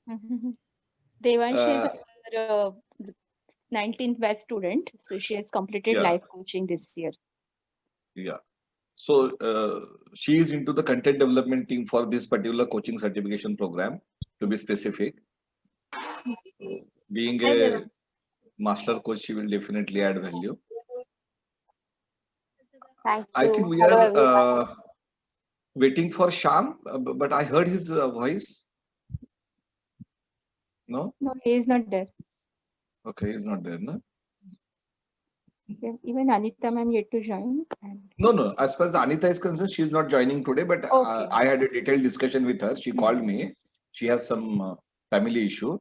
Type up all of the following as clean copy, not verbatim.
Mhm. Devanshi is Uh, our 19th batch student, so she has completed yeah, life coaching this year. yeah. So she is into the content development team for this particular coaching certification program, to be specific. So being Hi, a Devanshi. master coach, she will definitely add value. Thank I think you. we Hello, are everyone. waiting for Sham, but I heard his voice. No, No, he is not there. okay, he's not there. No, Even Anita ma'am yet to join. And no. As far as Anita is concerned, she's not joining today. But okay. I had a detailed discussion with her. She called me. She has some family issue,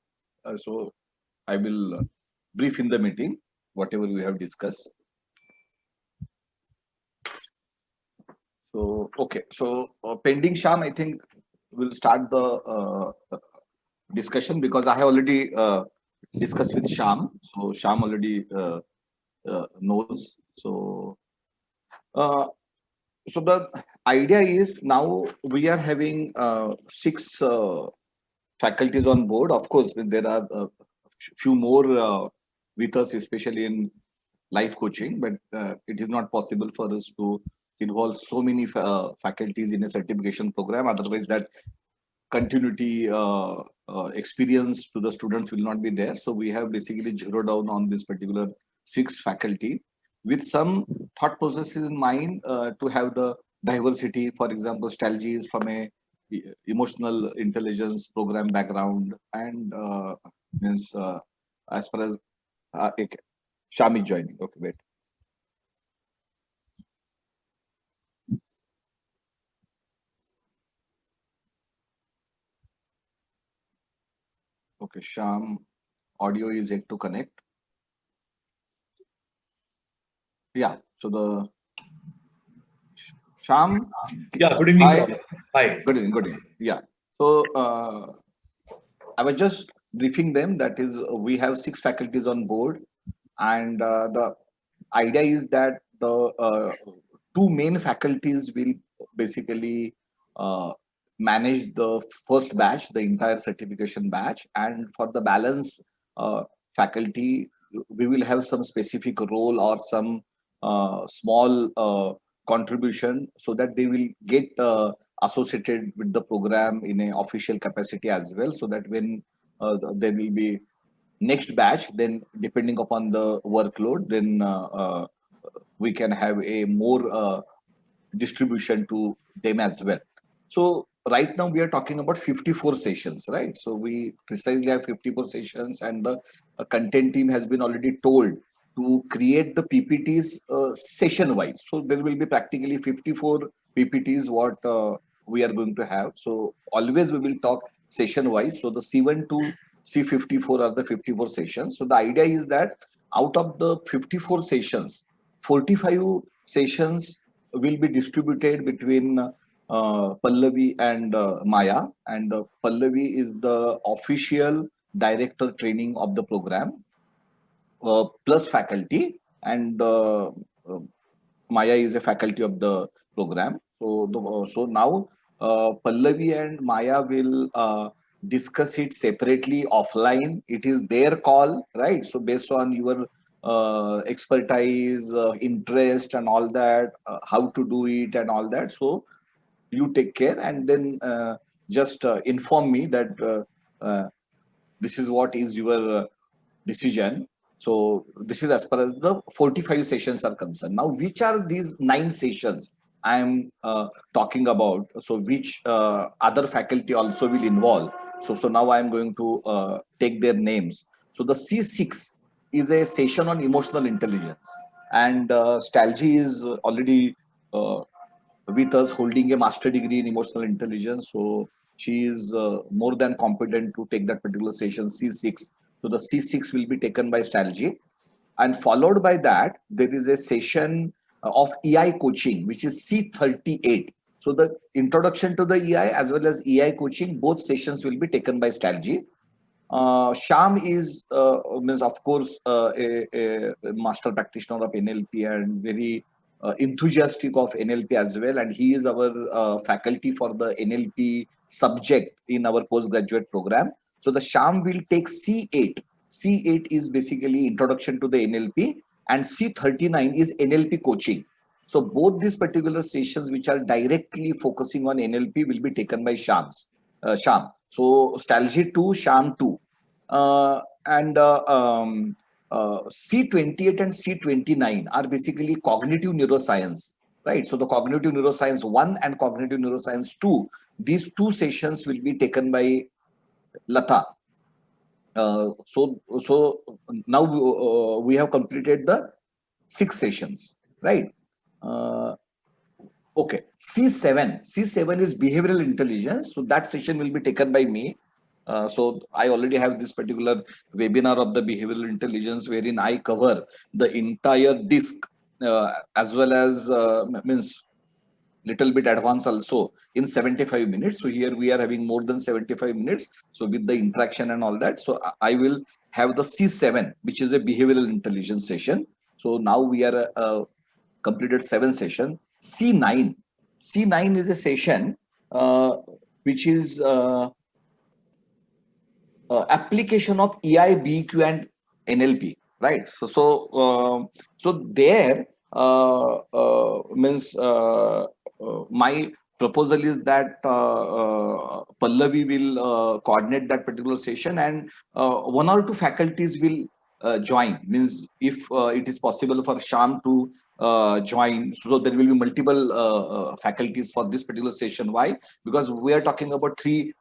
so I will brief in the meeting whatever we have discussed. So okay, so pending Sham, I think we'll start the discussion because I have already discussed with Sham. So Sham already knows. Uh, so the idea is now we are having six faculties on board. Of course, there are few more with us, especially in life coaching, but it is not possible for us to involve so many faculties in a certification program. Otherwise, that continuity experience to the students will not be there. So we have basically zeroed down on this particular six faculty with some thought processes in mind to have the diversity. For example, strategy is from a emotional intelligence program background and means as far as okay, Shami joining. Okay, wait. Okay, Sham audio is yet to connect. Yeah. So the Sham, Yeah, good evening, hi. all. Hi. Good evening. Good evening. Yeah. So I was just briefing them. That is, we have six faculties on board, and the idea is that the two main faculties will basically uh, manage the first batch, the entire certification batch, and for the balance faculty, we will have some specific role or some small contribution so that they will get associated with the program in an official capacity as well, so that when there will be next batch, then depending upon the workload, then we can have a more distribution to them as well. So right now we are talking about 54 sessions, right? So we precisely have 54 sessions, and the content team has been already told to create the PPTs session wise. So there will be practically 54 PPTs what we are going to have. So always we will talk session wise. So the C1 to C54 are the 54 sessions. So the idea is that out of the 54 sessions, 45 sessions will be distributed between Pallavi and Maya. And Pallavi is the official director training of the program plus faculty, and Maya is a faculty of the program. So now Pallavi and Maya will discuss it separately offline. It is their call, right? So based on your expertise, interest, and all that, how to do it, and all that. So you take care, and then just inform me that this is what is your decision. So this is as far as the 45 sessions are concerned. Now, which are these 9 sessions I am talking about? So which other faculty also will involve? So now I am going to take their names. So the C6 is a session on emotional intelligence, and Stalji is already with us holding a master degree in emotional intelligence. So she is more than competent to take that particular session C6. So the C6 will be taken by strategy. And followed by that, there is a session of EI coaching, which is C38. So the introduction to the EI as well as EI coaching, both sessions will be taken by strategy. Sham is, means of course, a master practitioner of NLP and very enthusiastic of NLP as well. And he is our faculty for the NLP subject in our postgraduate program. So the Sham will take C8. C8 is basically introduction to the NLP, and C39 is NLP coaching. So both these particular sessions which are directly focusing on NLP will be taken by Sham. So strategy 2, Sham 2. And C28 and C29 are basically cognitive neuroscience, right? So the cognitive neuroscience 1 and cognitive neuroscience 2, these two sessions will be taken by Lata. So now we have completed the 6 sessions, right? Okay, C7 is behavioral intelligence. So that session will be taken by me. So I already have this particular webinar of the behavioral intelligence wherein I cover the entire disc, as well as means little bit advanced also in 75 minutes. So here we are having more than 75 minutes. So with the interaction and all that, so I will have the C7, which is a behavioral intelligence session. So now we are completed 7 session. C9 is a session which is application of EI, BQ, and NLP, right? So there means my proposal is that Pallavi will coordinate that particular session, and 1 or 2 faculties will join. Means if it is possible for Sham to join, so there will be multiple faculties for this particular session. Why? Because we are talking about 3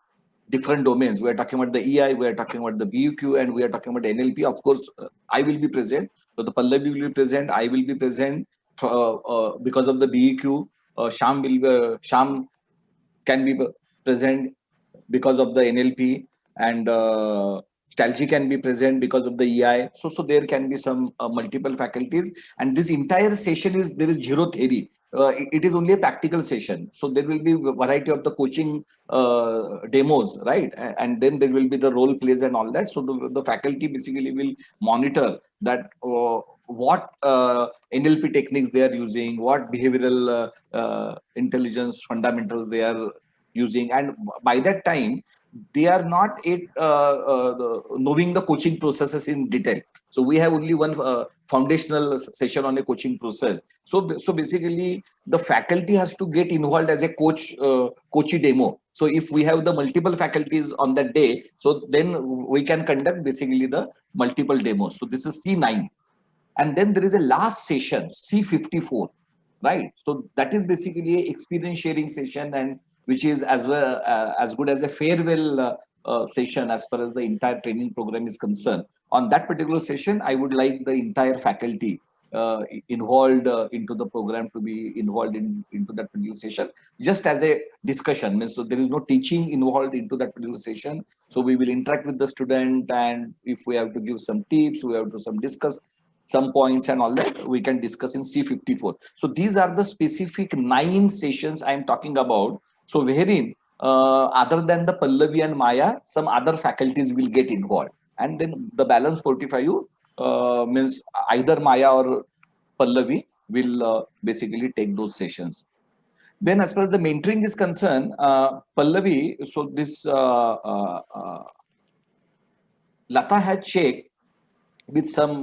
different domains. We are talking about the EI, we are talking about the BUQ, and we are talking about NLP. Of course, I will be present. So the Pallavi will be present. I will be present because of the BUQ. Sham can be present because of the NLP, and Stalgi can be present because of the EI. So there can be some multiple faculties, and this entire session there is zero theory. It is only a practical session. So there will be a variety of the coaching demos, right? And then there will be the role plays and all that. So the faculty basically will monitor that what NLP techniques they are using, what behavioral intelligence fundamentals they are using, and by that time they are not knowing the coaching processes in detail. So we have only one foundational session on a coaching process. So basically the faculty has to get involved as a coachy demo. So if we have the multiple faculties on that day, so then we can conduct basically the multiple demos. So this is C9. And then there is a last session, C54, right? So that is basically a experience sharing session, and which is as well as good as a farewell session as far as the entire training program is concerned. On that particular session, I would like the entire faculty involved into the program to be involved into that particular session, just as a discussion. Means so there is no teaching involved into that particular session. So we will interact with the student, and if we have to give some tips, we have to discuss some points and all that, we can discuss in C54. So these are the specific 9 sessions I am talking about. So wherein other than the Pallavi and Maya, some other faculties will get involved, and then the balance 45 means either Maya or Pallavi will basically take those sessions. Then as far as the mentoring is concerned, Pallavi, so this Lata had checked with some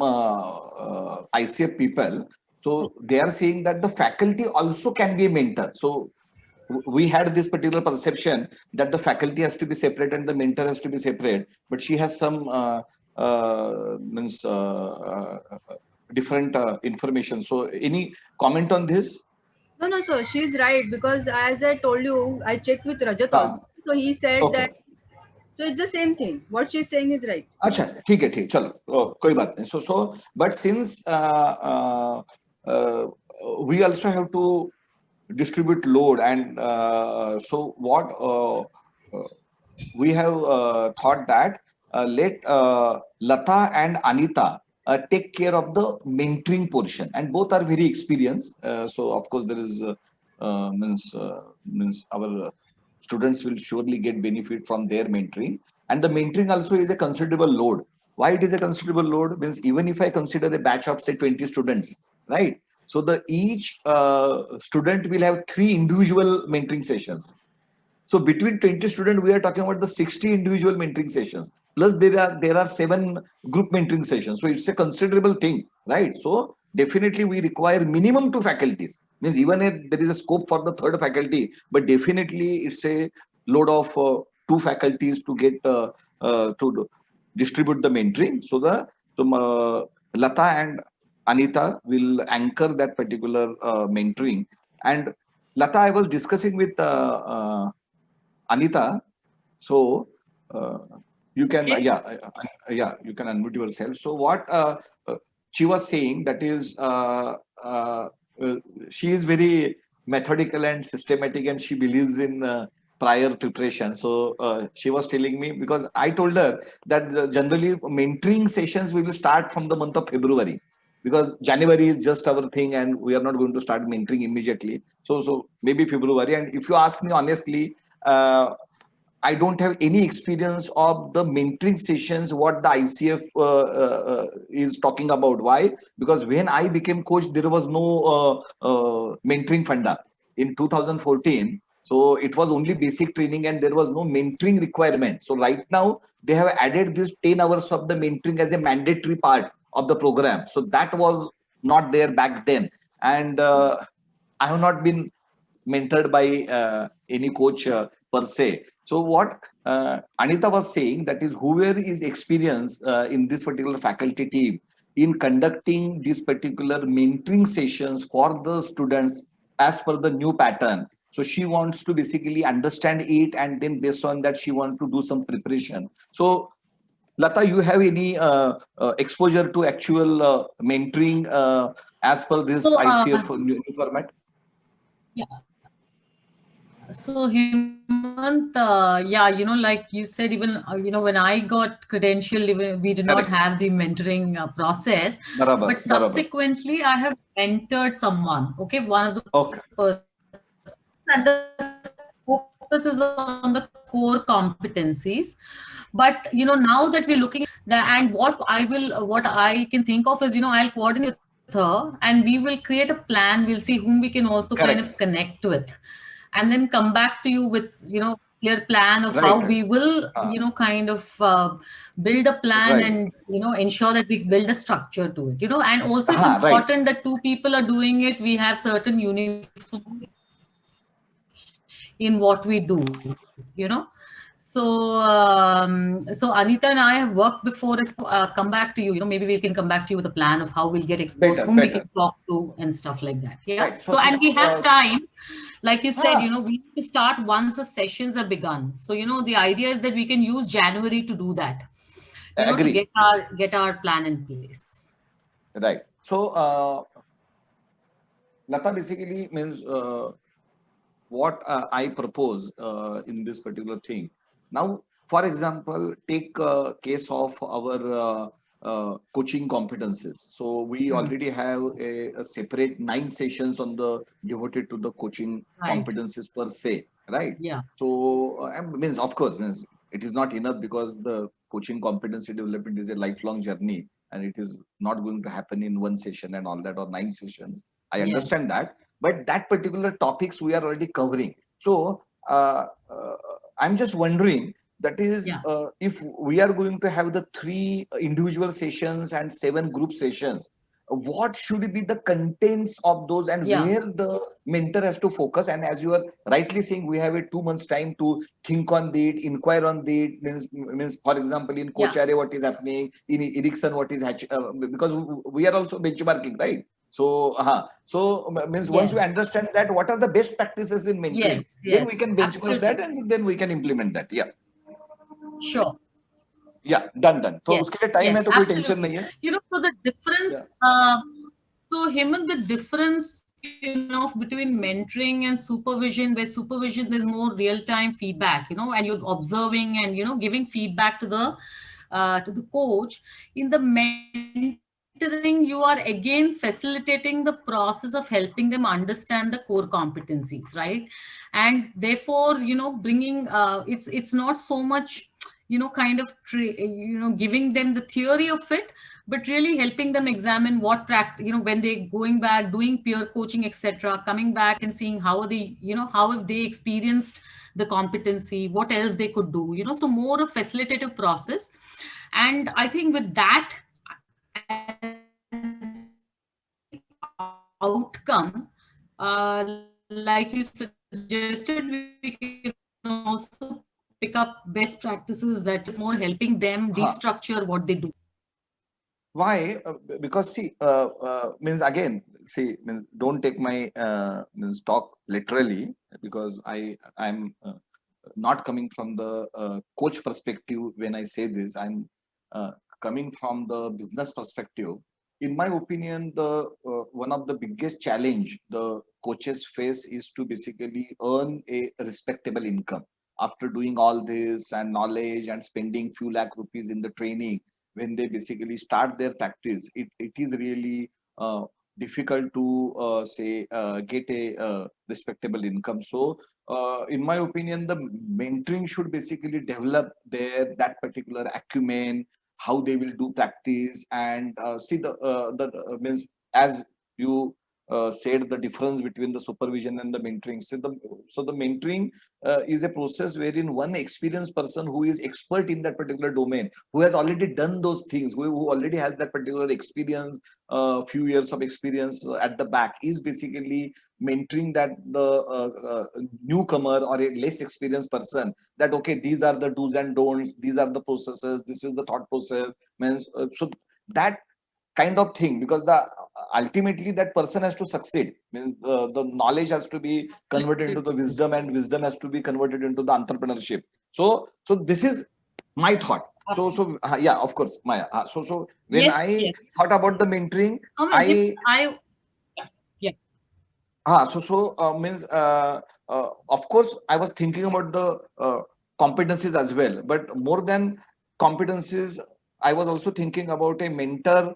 ICF people. So they are saying that the faculty also can be a mentor. So we had this particular perception that the faculty has to be separate and the mentor has to be separate, but she has some different information. So any comment on this? No, sir, she's right, because as I told you, I checked with Rajat also. So he said Okay. that, so it's the same thing. What she's saying is right. अच्छा ठीक है चलो कोई बात नहीं. So but since we also have to distribute load, and so what we have thought that let Lata and Anita take care of the mentoring portion, and both are very experienced. So of course there is means our students will surely get benefit from their mentoring, and the mentoring also is a considerable load. Why it is a considerable load? Means even if I consider a batch of say 20 students, right? So each student will have 3 individual mentoring sessions. So between 20 students, we are talking about the 60 individual mentoring sessions. Plus there are 7 group mentoring sessions. So it's a considerable thing, right? So definitely we require minimum 2 faculties. Means even if there is a scope for the third faculty, but definitely it's a load of 2 faculties to get to distribute the mentoring. So Lata and Anita will anchor that particular mentoring. And Lata, I was discussing with Anita. So uh, you can, Okay. you can unmute yourself. So what she was saying, that is, she is very methodical and systematic, and she believes in prior preparation. So she was telling me, because I told her that generally mentoring sessions we will start from the month of February, because January is just our thing and we are not going to start mentoring immediately. So maybe February. And if you ask me honestly, I don't have any experience of the mentoring sessions what the ICF is talking about. Why? Because when I became coach, there was no mentoring funda in 2014. So it was only basic training and there was no mentoring requirement. So right now they have added this 10 hours of the mentoring as a mandatory part of the program. So that was not there back then. And I have not been mentored by any coach per se. So what Anita was saying, that is, whoever is experienced in this particular faculty team in conducting these particular mentoring sessions for the students as per the new pattern. So she wants to basically understand it, and then based on that she wants to do some preparation. So Lata, you have any exposure to actual mentoring as per this So, ICF new format? yeah. So Hemant, yeah, like you said, even when I got credentialed, even we did not Correct. have the mentoring process, Barabar, but barabar. subsequently I have mentored someone. Okay, one of the Okay. persons, and the focus is on the core competencies. But now that we're looking and what I can think of is, I'll coordinate with her and we will create a plan. We'll see whom we can also kind Correct. of connect with, and then come back to you with clear plan of how Right. we will kind of build a plan Right. and ensure that we build a structure to it, and also it's Right. important that 2 people are doing it. We have certain uniform in what we do, so Anita and I have worked before. Come back to you, maybe we can come back to you with a plan of how we'll get exposed, Better, whom we better. can talk to and stuff like that. Yeah. Right. So and we have time, like you said, Ah, we need to start once the sessions are begun. So the idea is that we can use January to do that, to agree. get our plan in place. Right. So Lata basically means what I propose in this particular thing. Now, for example, take a case of our coaching competencies. So we already have a separate 9 sessions on the devoted to the coaching Right. competencies per se, right? Yeah. So means, of course, means it is not enough, because the coaching competency development is a lifelong journey and it is not going to happen in one session and all that, or 9 sessions. I Yeah. understand that, but that particular topics we are already covering. So I'm just wondering, that is, Yeah. if we are going to have the 3 individual sessions and 7 group sessions, what should be the contents of those, and Yeah. where the mentor has to focus? And as you are rightly saying, we have a 2 months time to think on it, inquire on it. Means for example, in Yeah. Coach Area, what is happening in Ericsson, what is because we are also benchmarking, right? So means once we Yes. understand that what are the best practices in mentoring, Yes. then Yes. we can benchmark Absolutely. that and then we can implement that. Yeah. Sure. Yeah, done. तो Yes, उसके लिए time yes, है तो कोई tension absolutely. नहीं है. So the difference, Yeah. so Hemant, the difference, between mentoring and supervision, where supervision there's more real-time feedback, and you're observing and giving feedback to the coach. In the mentoring, you are again facilitating the process of helping them understand the core competencies, right? And therefore, bringing it's not so much kind of giving them the theory of it, but really helping them examine what practice, when they going back doing peer coaching, etc., coming back and seeing how they how have they experienced the competency, what else they could do, so more a facilitative process. And I think with that outcome, like you suggested, we can also pick up best practices that is more helping them destructure what they do. Why? Because see, means again, see, means don't take my means talk literally, because I'm not coming from the coach perspective when I say this. I'm coming from the business perspective. In my opinion, the one of the biggest challenge the coaches face is to basically earn a respectable income after doing all this and knowledge and spending few lakh rupees in the training. When they basically start their practice, it is really difficult to say get a respectable income. So in my opinion, the mentoring should basically develop that particular acumen, how they will do practice, and see the means, as you said, the difference between the supervision and the mentoring. So the mentoring is a process wherein one experienced person who is expert in that particular domain, who has already done those things, who already has that particular experience, few years of experience at the back, is basically mentoring that the newcomer or a less experienced person, that okay, these are the do's and don'ts, these are the processes, this is the thought process, means so that kind of thing, because the ultimately that person has to succeed, means the knowledge has to be converted into the wisdom, and wisdom has to be converted into the entrepreneurship. So this is my thought. So yeah, of course, Maya. So when Yes, I yes. thought about the mentoring, means of course I was thinking about the competencies as well, but more than competencies, I was also thinking about a mentor,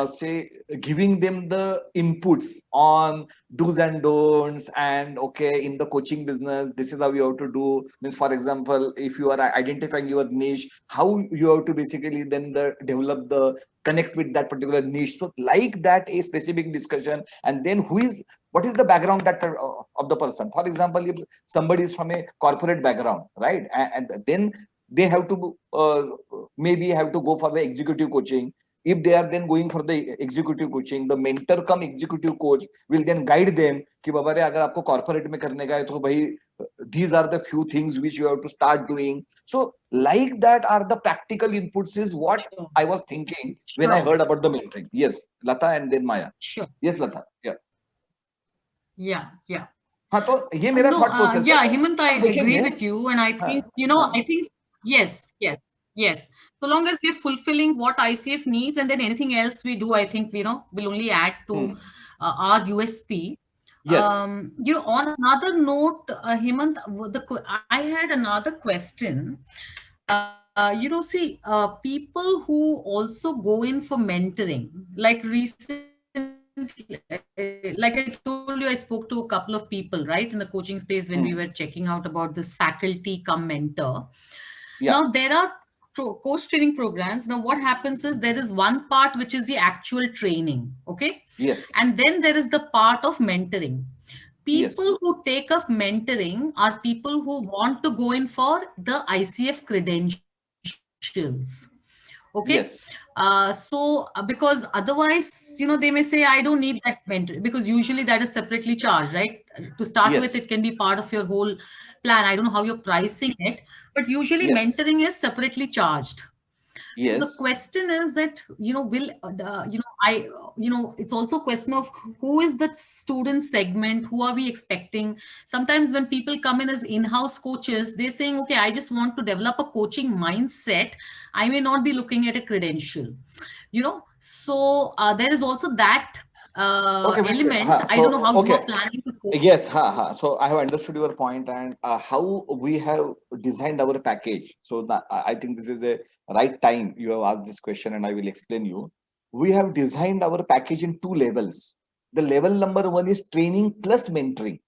say giving them the inputs on do's and don'ts, and okay, in the coaching business, this is how you have to do. Means, for example, if you are identifying your niche, how you have to basically then develop the connect with that particular niche. So like that, a specific discussion, and then what is the background that of the person. For example, if somebody is from a corporate background, right, and then they have to maybe have to go for the executive coaching. If they are then going for the executive coaching, the mentor come executive coach will then guide them कि बाबा रे अगर आपको corporate में करने का है तो भाई these are the few things which you have to start doing. So like that are the practical inputs is what I was thinking when I heard about the mentoring. Yes, Lata and then Maya. Sure. Yes, Lata. Yeah. हाँ, तो ये मेरा thought process yeah, है. Hemant, I agree with you, and I think I think yes. So long as we're fulfilling what ICF needs, and then anything else we do, I think will only add to our USP. Yes. On another note, Hemant, I had another question. See, people who also go in for mentoring, like recently, like I told you, I spoke to a couple of people, right, in the coaching space when we were checking out about this faculty come mentor. Yeah. Now, there are coach training programs. Now, what happens is there is one part which is the actual training, okay? Yes. And then there is the part of mentoring. People Yes. who take up mentoring are people who want to go in for the ICF credentials. Okay. Yes. Because otherwise, they may say, I don't need that mentor, because usually that is separately charged, right? To start Yes. with, it can be part of your whole plan. I don't know how you're pricing it, but usually Yes. mentoring is separately charged. Yes. So the question is that, it's also a question of who is the student segment, who are we expecting? Sometimes when people come in as in-house coaches, they're saying, okay, I just want to develop a coaching mindset. I may not be looking at a credential, so there is also that element. I don't know how you are planning to coach. Yes, so I have understood your point, and how we have designed our package. So I think this is a right time you have asked this question, and I will explain you. We have designed our package in 2 levels. The level number 1 is training plus mentoring,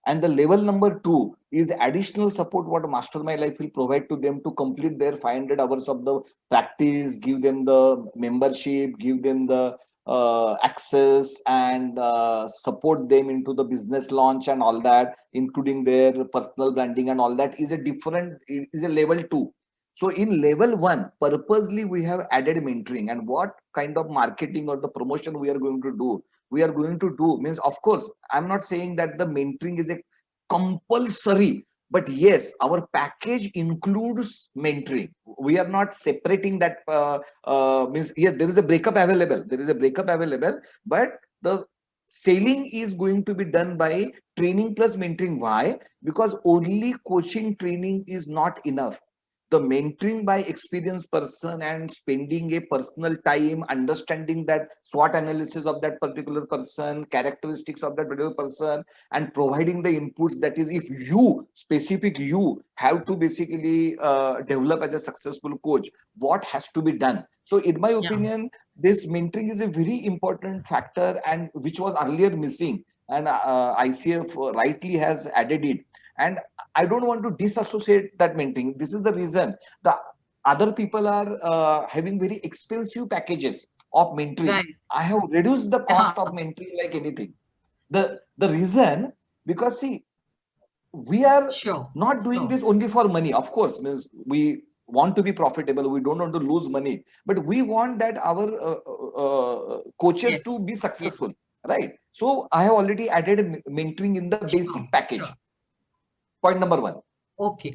and the level number 2 is additional support what Mastermind Life will provide to them to complete their 500 hours of the practice, give them the membership, give them the access and support them into the business launch and all that, including their personal branding and all that, is a different, is a level 2. So in level 1, purposely we have added mentoring, and what kind of marketing or the promotion we are going to do. We are going to do means, of course, I'm not saying that the mentoring is a compulsory, but yes, our package includes mentoring. We are not separating that. Means, yes, there is a breakup available. There is a breakup available, but the selling is going to be done by training plus mentoring. Why? Because only coaching training is not enough. The mentoring by experienced person and spending a personal time understanding that SWOT analysis of that particular person, characteristics of that particular person, and providing the inputs, that is, if you specific you have to basically develop as a successful coach, what has to be done. So in my opinion, this mentoring is a very important factor, and which was earlier missing, and ICF rightly has added it. And I don't want to disassociate that mentoring. This is the reason the other people are having very expensive packages of mentoring. Right. I have reduced the cost of mentoring like anything. The reason, because see, we are not doing this only for money. Of course, means we want to be profitable. We don't want to lose money, but we want that our coaches to be successful, right? So I have already added mentoring in the basic package. Point number 1. Okay.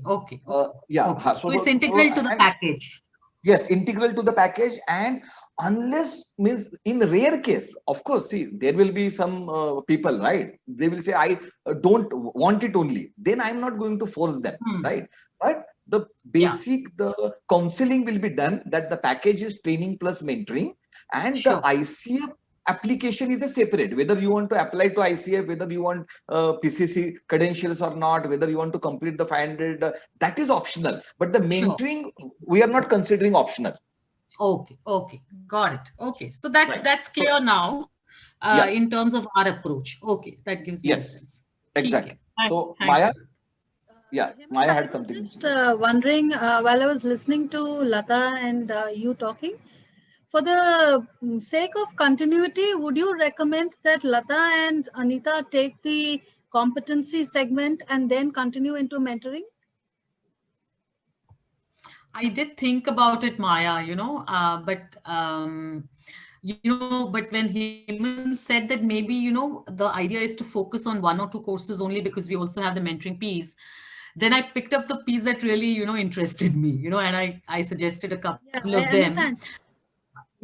Yeah. Okay. So it's integral to the package. Yes, integral to the package. And unless, means in rare case, of course, see, there will be some people, right? They will say, I don't want it only. Then I'm not going to force them, right? But the basic, the counseling will be done, that the package is training plus mentoring, and the ICF application is a separate, whether you want to apply to ICF, whether you want PCC credentials or not, whether you want to complete the 500, that is optional. But the mentoring, we are not considering optional. Okay, got it. Okay, so that's clear now in terms of our approach. Okay, that gives me sense. Exactly. So Thanks. Maya, Maya had something. Just wondering, while I was listening to Lata and you talking, for the sake of continuity, would you recommend that Lata and Anita take the competency segment and then continue into mentoring? I did think about it, Maya, but when Hemant said that maybe, the idea is to focus on 1 or 2 courses only because we also have the mentoring piece, then I picked up the piece that really, interested me, and I suggested a couple of them.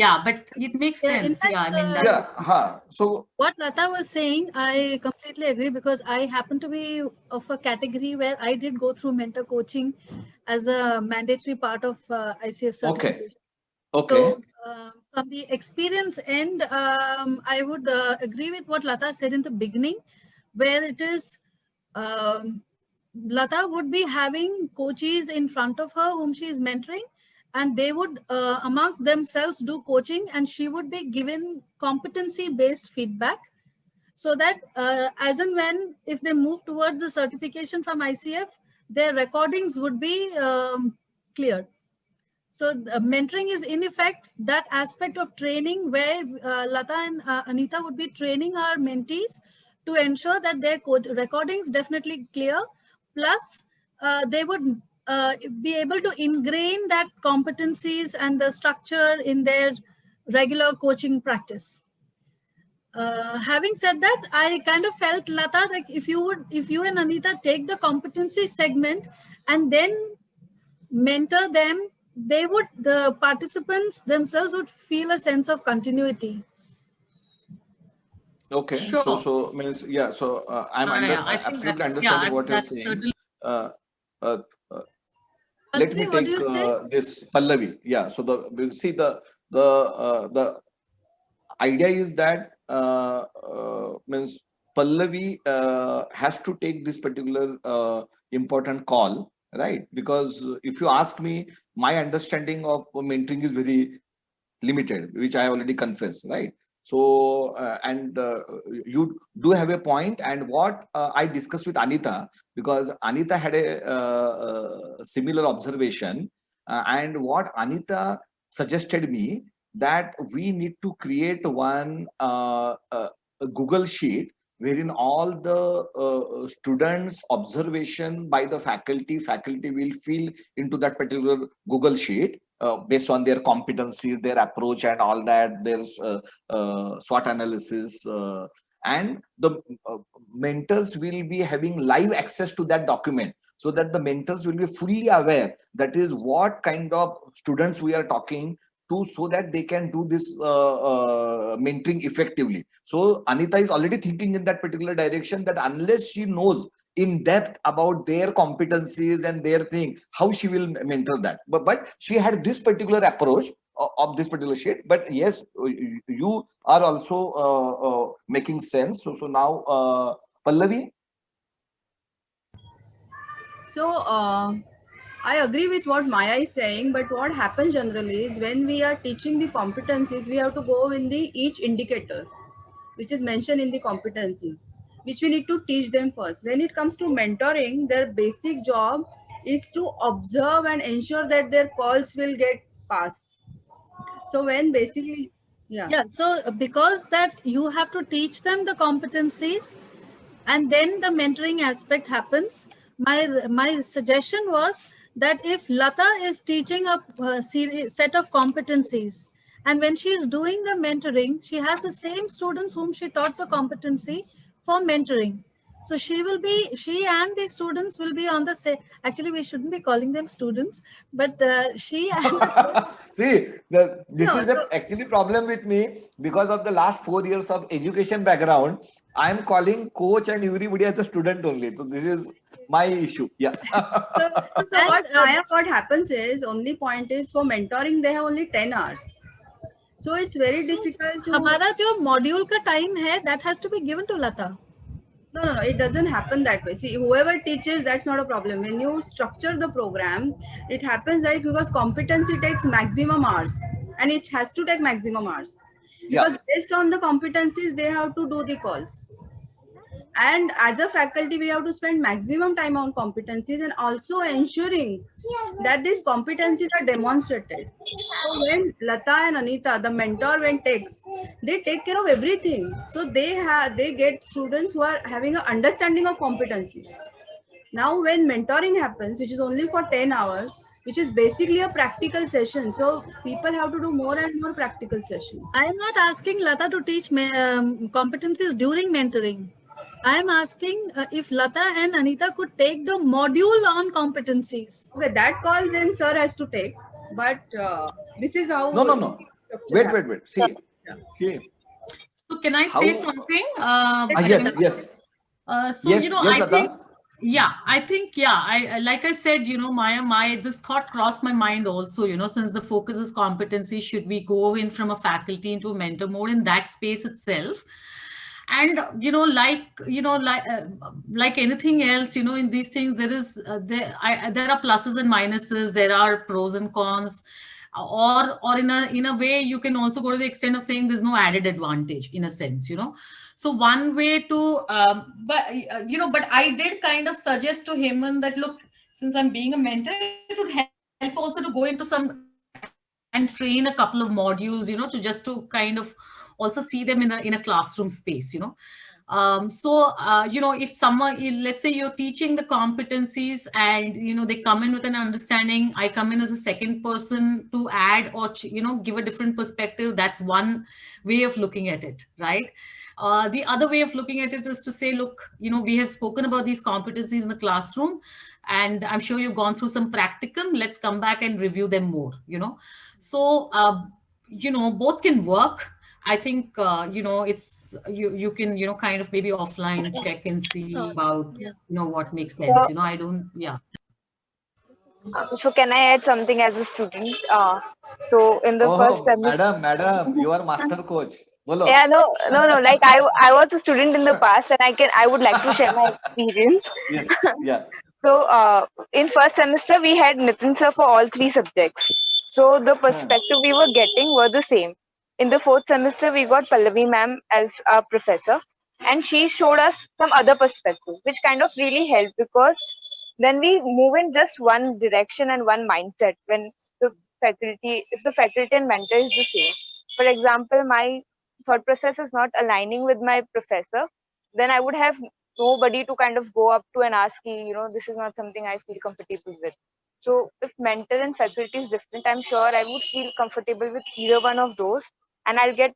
Yeah, but it makes sense. Fact, I mean, so what Lata was saying, I completely agree, because I happen to be of a category where I did go through mentor coaching as a mandatory part of ICF certification. Okay. So from the experience end, I would agree with what Lata said in the beginning, where it is Lata would be having coaches in front of her whom she is mentoring, and they would amongst themselves do coaching, and she would be given competency based feedback, so that as and when, if they move towards the certification from ICF, their recordings would be cleared. So mentoring is in effect that aspect of training where Lata and Anita would be training our mentees to ensure that their recordings definitely clear, plus they would be able to ingrain that competencies and the structure in their regular coaching practice. Having said that, I kind of felt, Lata, like if you and Anita take the competency segment and then mentor them, the participants themselves would feel a sense of continuity. Okay. Sure. So means, so I'm absolutely understanding what you're saying. Let me take this Pallavi. Yeah. So we'll see the idea is that means Pallavi has to take this particular important call, right? Because if you ask me, my understanding of mentoring is very limited, which I already confessed, right? So you do have a point, and what I discussed with Anita, because Anita had a similar observation, and what Anita suggested me, that we need to create one a Google sheet wherein all the students' observation by the faculty will fill into that particular Google sheet based on their competencies, their approach, and all that. There's SWOT analysis, and the mentors will be having live access to that document, so that the mentors will be fully aware that is what kind of students we are talking to, so that they can do this mentoring effectively. So Anita is already thinking in that particular direction, that unless she knows in depth about their competencies and their thing, how she will mentor that. But she had this particular approach of this particular sheet. But yes, you are also making sense. So now Pallavi. So I agree with what Maya is saying, but what happens generally is when we are teaching the competencies, we have to go in the each indicator, which is mentioned in the competencies, which we need to teach them first. When it comes to mentoring, their basic job is to observe and ensure that their calls will get passed. So when basically, Yeah, so because that you have to teach them the competencies and then the mentoring aspect happens. My suggestion was that if Lata is teaching a set of competencies, and when she is doing the mentoring, she has the same students whom she taught the competency for mentoring. So she and the students will be on the same. Actually, we shouldn't be calling them students, but she and See, this No, is the actually problem with me, because of the last 4 years of education background. I am calling coach and everybody as a student only. So this is my issue. Yeah. so what happens is, only point is for mentoring, they have only 10 hours. So it's very difficult to. हमारा जो module का time है that has to be given to Lata. No, it doesn't happen that way. See, whoever teaches, that's not a problem. When you structure the program, it happens like, because competency takes maximum hours, and it has to take maximum hours. Because based on the competencies, they have to do the calls. And as a faculty, we have to spend maximum time on competencies and also ensuring that these competencies are demonstrated. So when Lata and Anita, the mentor, when takes, they take care of everything. So they get students who are having an understanding of competencies. Now when mentoring happens, which is only for 10 hours, which is basically a practical session. So people have to do more and more practical sessions. I am not asking Lata to teach competencies during mentoring. I am asking if Lata and Anita could take the module on competencies. Okay, that call then sir has to take. But this is how. No. Wait. See. Okay. So can I say something? Yes. So yes, you know, yes, I think, I like I said, you know, Maya, this thought crossed my mind also, you know, since the focus is competency, should we go in from a faculty into a mentor mode in that space itself? And you know, like anything else, you know, in these things, there are pluses and minuses, there are pros and cons, or in a way, you can also go to the extent of saying there's no added advantage in a sense, you know. So one way to, but I did kind of suggest to him that, look, since I'm being a mentor, it would help also to go into some and train a couple of modules, you know, to kind of also see them in a classroom space, you know. You know, if someone, let's say you're teaching the competencies and, you know, they come in with an understanding, I come in as a second person to add or, you know, give a different perspective. That's one way of looking at it, right? The other way of looking at it is to say, look, you know, we have spoken about these competencies in the classroom, and I'm sure you've gone through some practicum. Let's come back and review them more, you know. So, you know, both can work. I think, you know, it's, you can, you know, kind of maybe offline check and see about, you know, what makes sense, you know, I don't, So can I add something as a student? So in the first semester, madam, you are master coach. Bolo. Yeah, no. Like I was a student in the past, and I would like to share my experience. Yes, yeah. So in first semester, we had Nitin sir for all 3 subjects. So the perspective we were getting were the same. In the 4th semester, we got Pallavi ma'am as our professor, and she showed us some other perspective, which kind of really helped, because then we move in just one direction and one mindset when if the faculty and mentor is the same. for example, my thought process is not aligning with my professor, then I would have nobody to kind of go up to and ask, this is not something I feel comfortable with. So if mentor and faculty is different, I'm sure I would feel comfortable with either one of those, and I'll get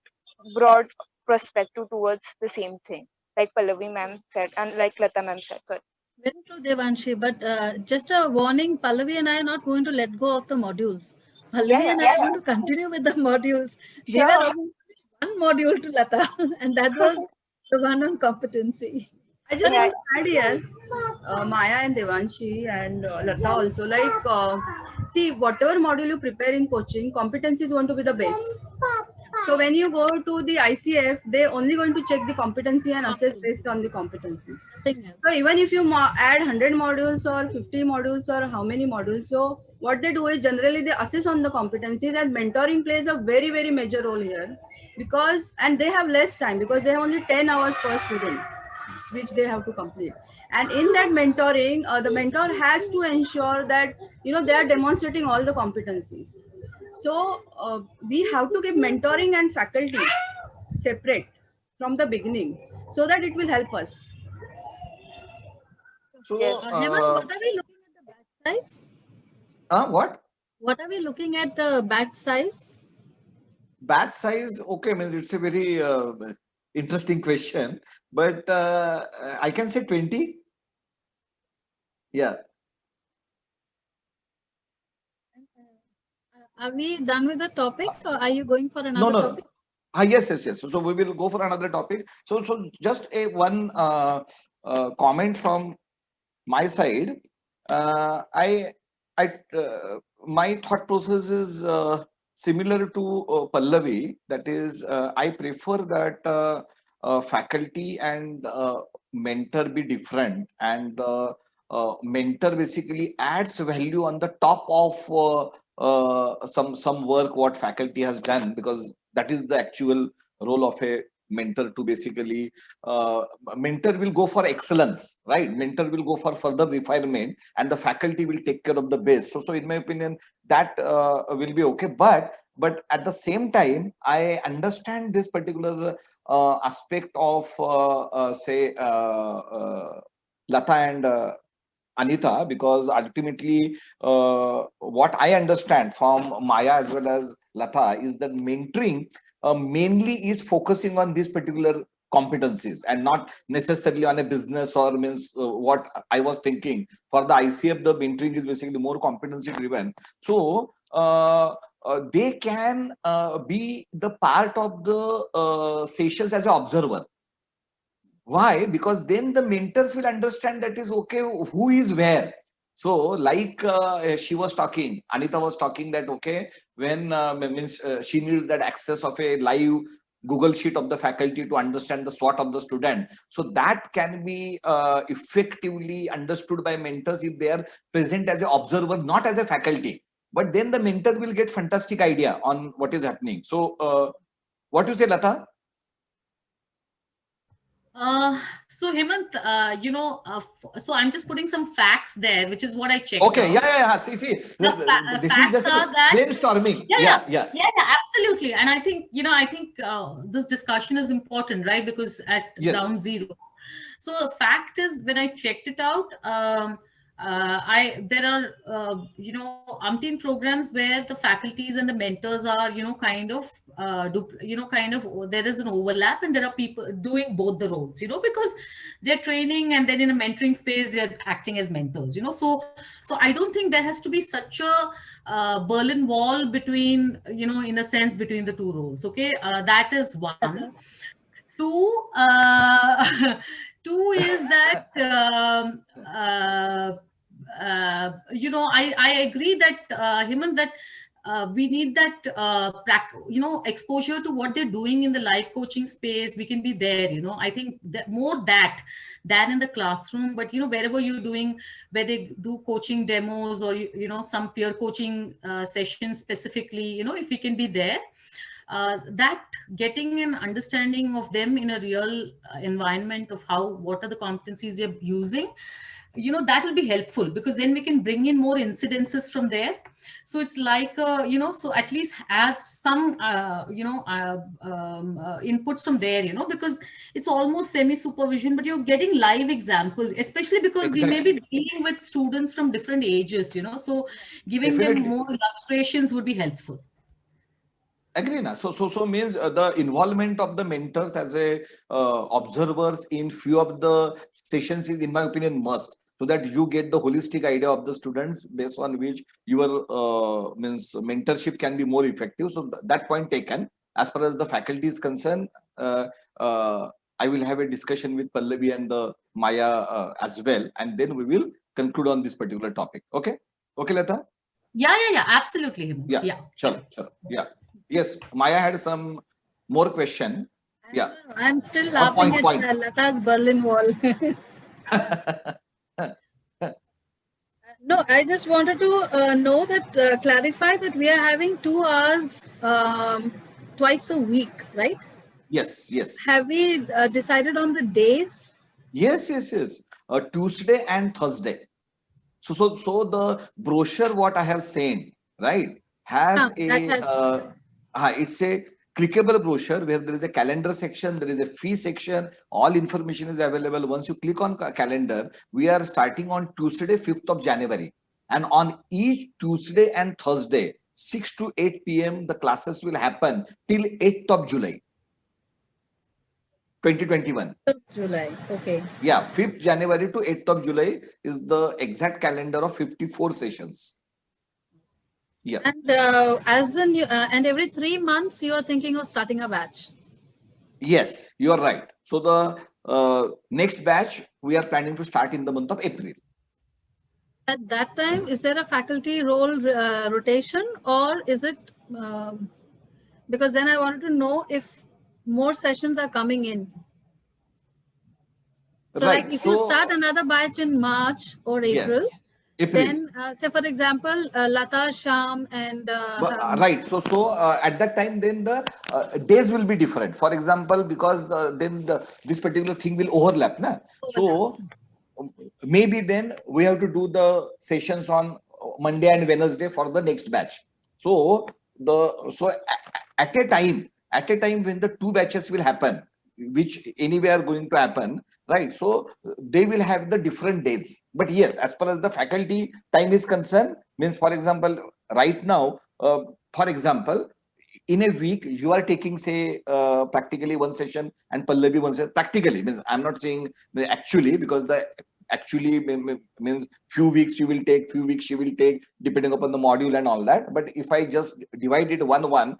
broad perspective towards the same thing, like Pallavi ma'am said, and like Lata ma'am said. Sorry. Very true, Devanshi. But just a warning, Pallavi and I are not going to let go of the modules. Pallavi and I are going to continue with the modules. We were Sure. only one module to Lata, and that was the one on competency. I just Yeah. want to add here, Maya and Devanshi and Lata also, see, whatever module you prepare in coaching, competency is going to be the base. So when you go to the ICF, they're only going to check the competency and assess based on the competencies. Nothing else. So even if you add 100 modules or 50 modules or how many modules, so what they do is generally they assess on the competencies, and mentoring plays a very, very major role here, and they have less time because they have only 10 hours per student, which they have to complete. And in that mentoring, the mentor has to ensure that, they are demonstrating all the competencies. So we have to keep mentoring and faculty separate from the beginning so that it will help us. So, Hemant, what are we looking at the batch size? what? What are we looking at the batch size? Batch size, okay, means it's a very interesting question, but I can say 20. Yeah. Are we done with the topic, or are you going for another No, no. topic? Yes. So we will go for another topic. So just one comment from my side. My thought process is similar to Pallavi. That is, I prefer that faculty and mentor be different, and mentor basically adds value on the top of some work what faculty has done, because that is the actual role of a mentor, to basically mentor will go for excellence, right? Mentor will go for further refinement, and the faculty will take care of the base. So in my opinion, that will be okay. But at the same time, I understand this particular aspect of say Lata and Anita, because ultimately what I understand from Maya as well as Lata is that mentoring mainly is focusing on these particular competencies and not necessarily on a business, or means what I was thinking for the ICF, the mentoring is basically more competency driven. So they can be the part of the sessions as an observer. Why? Because then the mentors will understand that is okay, who is where. So like she was talking, Anita was talking that okay, when she needs that access of a live Google sheet of the faculty to understand the SWOT of the student. So that can be effectively understood by mentors if they are present as an observer, not as a faculty. But then the mentor will get fantastic idea on what is happening. So what you say, Lata? So Hemant, so I'm just putting some facts there, which is what I checked. Okay, out. yeah. See, this is just brainstorming. Yeah, absolutely. And I think, this discussion is important, right? Because at ground zero. So the fact is, when I checked it out, there are umpteen programs where the faculties and the mentors are there is an overlap, and there are people doing both the roles, because they're training, and then in a mentoring space they're acting as mentors, so I don't think there has to be such a Berlin Wall between, in a sense, between the two roles. Okay, that is one. Two is that I agree that Hemant, that we need that exposure to what they're doing in the live coaching space. We can be there, I think that more that than in the classroom. But wherever you're doing, where they do coaching demos, or some peer coaching sessions specifically, if we can be there, that getting an understanding of them in a real environment of what are the competencies they're using, that will be helpful, because then we can bring in more incidences from there. So it's like, so at least have some, inputs from there, because it's almost semi-supervision, but you're getting live examples, especially because we may be dealing with students from different ages, so giving them Definitely. more illustrations would be helpful. Agree, na? So means the involvement of the mentors as a observers in few of the sessions is, in my opinion, must, so that you get the holistic idea of the students, based on which your means mentorship can be more effective. So that point taken. As far as the faculty is concerned, I will have a discussion with Pallavi and the Maya as well, and then we will conclude on this particular topic. Okay, Lata? Yeah, absolutely. Hemant. Yeah. Sure. Yeah. Yes, Maya had some more question. Yeah. I'm still laughing point. at Lata's Berlin Wall. No, I just wanted to know that, clarify that we are having 2 hours twice a week, right? Yes. Have we decided on the days? Yes. Tuesday and Thursday. So the brochure what I have sent, right, has it's a clickable brochure where there is a calendar section, there is a fee section, all information is available. Once you click on calendar, we are starting on Tuesday, 5th of January. And on each Tuesday and Thursday, 6 to 8 p.m., the classes will happen till 8th of July, 2021. July, okay. Yeah, 5th January to 8th of July is the exact calendar of 54 sessions. Yeah. And as the new, and every 3 months you are thinking of starting a batch. Yes, you are right. So the next batch we are planning to start in the month of April. At that time, is there a faculty role rotation, or is it, because then I wanted to know if more sessions are coming in. So Right. like if you start another batch in March or April, April. then say for example, Lata, Sham and right. So at that time, then the days will be different. For example, because then this particular thing will overlap, na? So maybe then we have to do the sessions on Monday and Wednesday for the next batch. So at a time when the 2 batches will happen, which anyway are going to happen, right? So they will have the different dates. But yes, as far as the faculty time is concerned, means for example, right now, for example, in a week you are taking, say, practically 1 session and Pallavi 1 session. Practically means, I'm not saying actually, because the actually means few weeks you will take, few weeks she will take, depending upon the module and all that. But if I just divide it 1-1,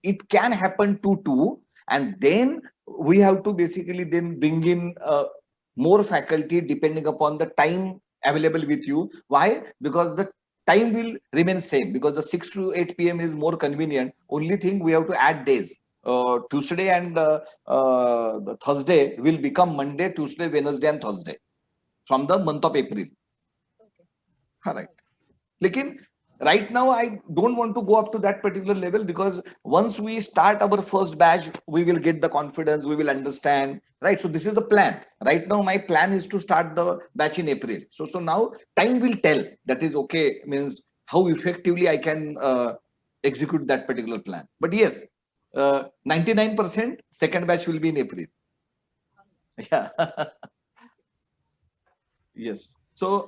it can happen 2-2, and then we have to basically then bring in more faculty depending upon the time available with you. Why? Because the time will remain same, because the 6 to 8 p.m. is more convenient. Only thing we have to add days. Tuesday and the Thursday will become Monday, Tuesday, Wednesday and Thursday from the month of April. All right. Lekin, right now, I don't want to go up to that particular level, because once we start our first batch, we will get the confidence, we will understand, right? So this is the plan. Right now, my plan is to start the batch in April. So now time will tell, that is okay, means how effectively I can execute that particular plan. But yes, 99% second batch will be in April. Yeah. Yes. So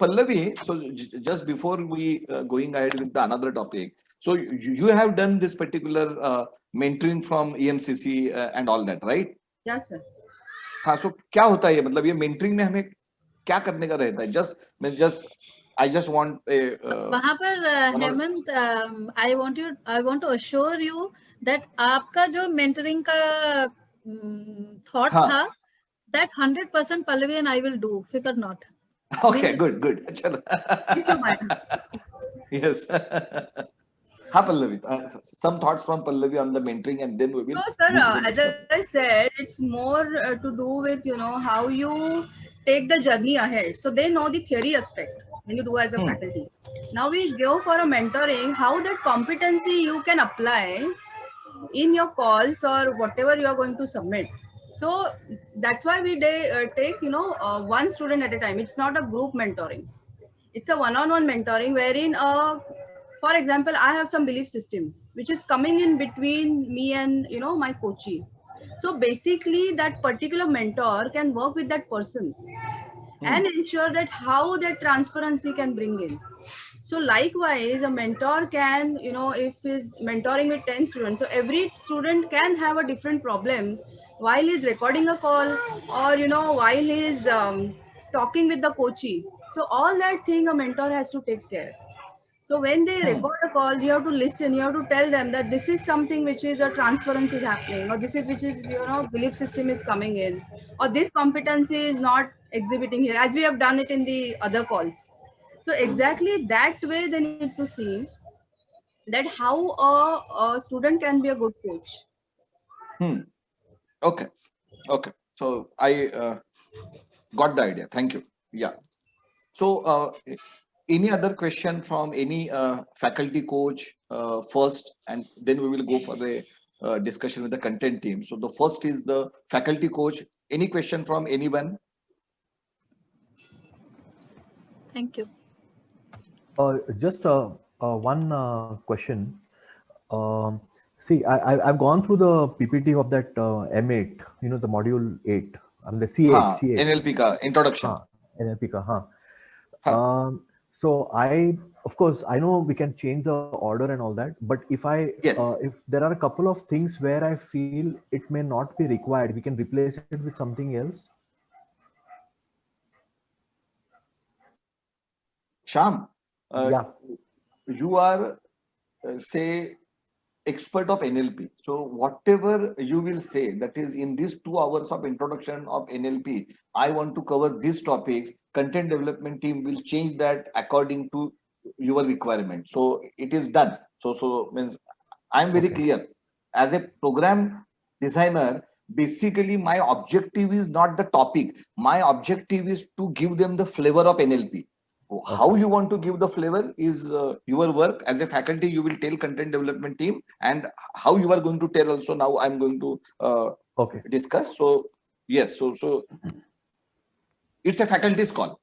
Pallavi, so just before we going ahead with the another topic, so you have done this particular mentoring from EMCC and all that, right? Yes, sir. हाँ, so क्या होता है ये, मतलब ये mentoring में हमें क्या करने का रहता है? I just want a. वहाँ पर Hemant, I want to assure you that आपका जो mentoring का thought था, that 100% Pallavi and I will do. Fikr not. Okay, good. Yes. Pallavi, some thoughts from Pallavi on the mentoring, and then we will. No, sir. As I said, it's more to do with how you take the journey ahead. So they know the theory aspect when you do as a faculty. Now we go for a mentoring, how that competency you can apply in your calls or whatever you are going to submit. So that's why we take, one student at a time. It's not a group mentoring. It's a one-on-one mentoring wherein, for example, I have some belief system which is coming in between me and, my coachee. So basically that particular mentor can work with that person and ensure that how that transparency can bring in. So likewise, a mentor can, if he's mentoring with 10 students, so every student can have a different problem while he's recording a call, or, while he's talking with the coachee. So all that thing a mentor has to take care. So when they record a call, you have to listen, you have to tell them that this is something which is a transference is happening, or this is which is, belief system is coming in, or this competency is not exhibiting here, as we have done it in the other calls. So exactly that way they need to see that how a student can be a good coach. Okay. Okay. So I got the idea. Thank you. Yeah. So any other question from any faculty coach first, and then we will go for the discussion with the content team. So the first is the faculty coach. Any question from anyone? Thank you. Just one question. See, I've gone through the PPT of that M8, the module 8, the C8, हाँ, C8. NLP का introduction. हाँ, NLP का, हाँ. हाँ. So of course, I know we can change the order and all that, but if if there are a couple of things where I feel it may not be required, we can replace it with something else. Shyam, Yeah. you are say expert of NLP. So whatever you will say, that is in these 2 hours of introduction of NLP, I want to cover these topics. Content development team will change that according to your requirement. So it is done. So means I am very clear. As a program designer, basically my objective is not the topic. My objective is to give them the flavor of NLP. How you want to give the flavor is your work. As a faculty, you will tell content development team, and how you are going to tell also now I'm going to discuss. So yes, so it's a faculty's call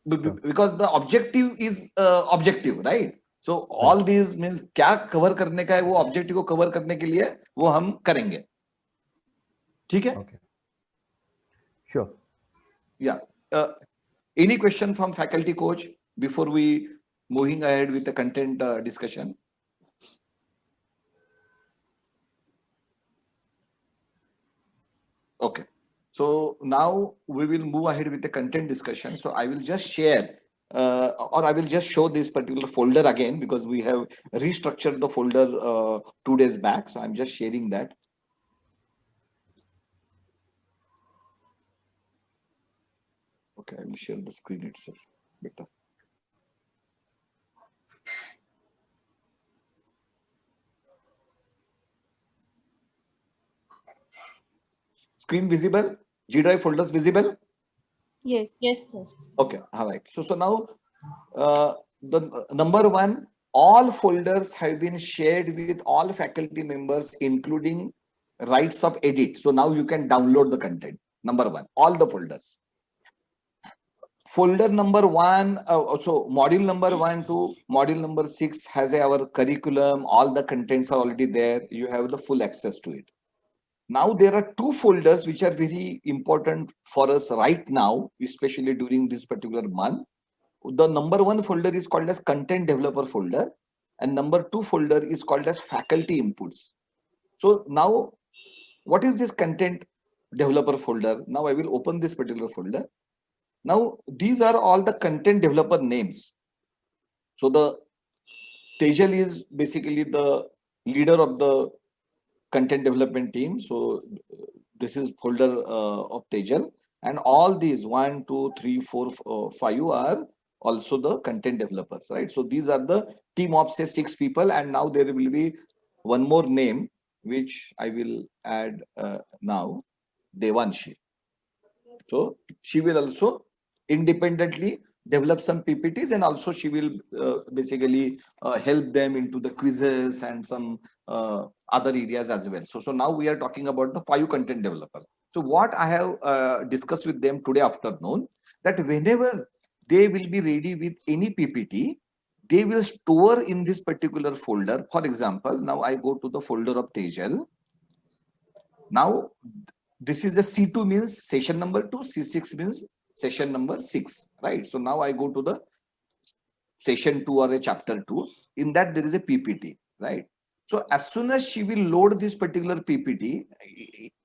because the objective is objective, right? So all these means क्या cover करने का है, वो objective को cover करने के लिए वो हम करेंगे. ठीक है? Okay. Sure. Yeah. Any question from faculty coach before we moving ahead with the content discussion? Okay. So now we will move ahead with the content discussion. So I will just share or I will just show this particular folder again because we have restructured the folder 2 days back. So I'm just sharing that. Okay, I will share the screen itself better. Screen visible? G Drive folders visible? Yes. Yes, sir. Okay, all right. So now the number 1, all folders have been shared with all faculty members, including rights of edit. So now you can download the content. Number 1, all the folders. Folder number 1, so module number 1 to module number 6 has our curriculum. All the contents are already there. You have the full access to it. Now there are 2 folders which are very important for us right now, especially during this particular month. The number 1 folder is called as content developer folder, and number 2 folder is called as faculty inputs. So now what is this content developer folder? Now I will open this particular folder. Now these are all the content developer names. So the Tejal is basically the leader of the content development team. So this is folder of Tejal, and all these 1, 2, 3, 4, 5 are also the content developers, right? So these are the team of say 6 people, and now there will be one more name which I will add now, Devanshi. So she will also independently develop some PPTs, and also she will basically help them into the quizzes and some other areas as well. So now we are talking about the 5 content developers. So what I have discussed with them today afternoon, that whenever they will be ready with any PPT, they will store in this particular folder. For example, now I go to the folder of Tejal. Now this is the C2 means session number 2, C6 means session number 6, right? So now I go to the session 2 or a chapter 2. In that there is a PPT, right? So as soon as she will load this particular PPT,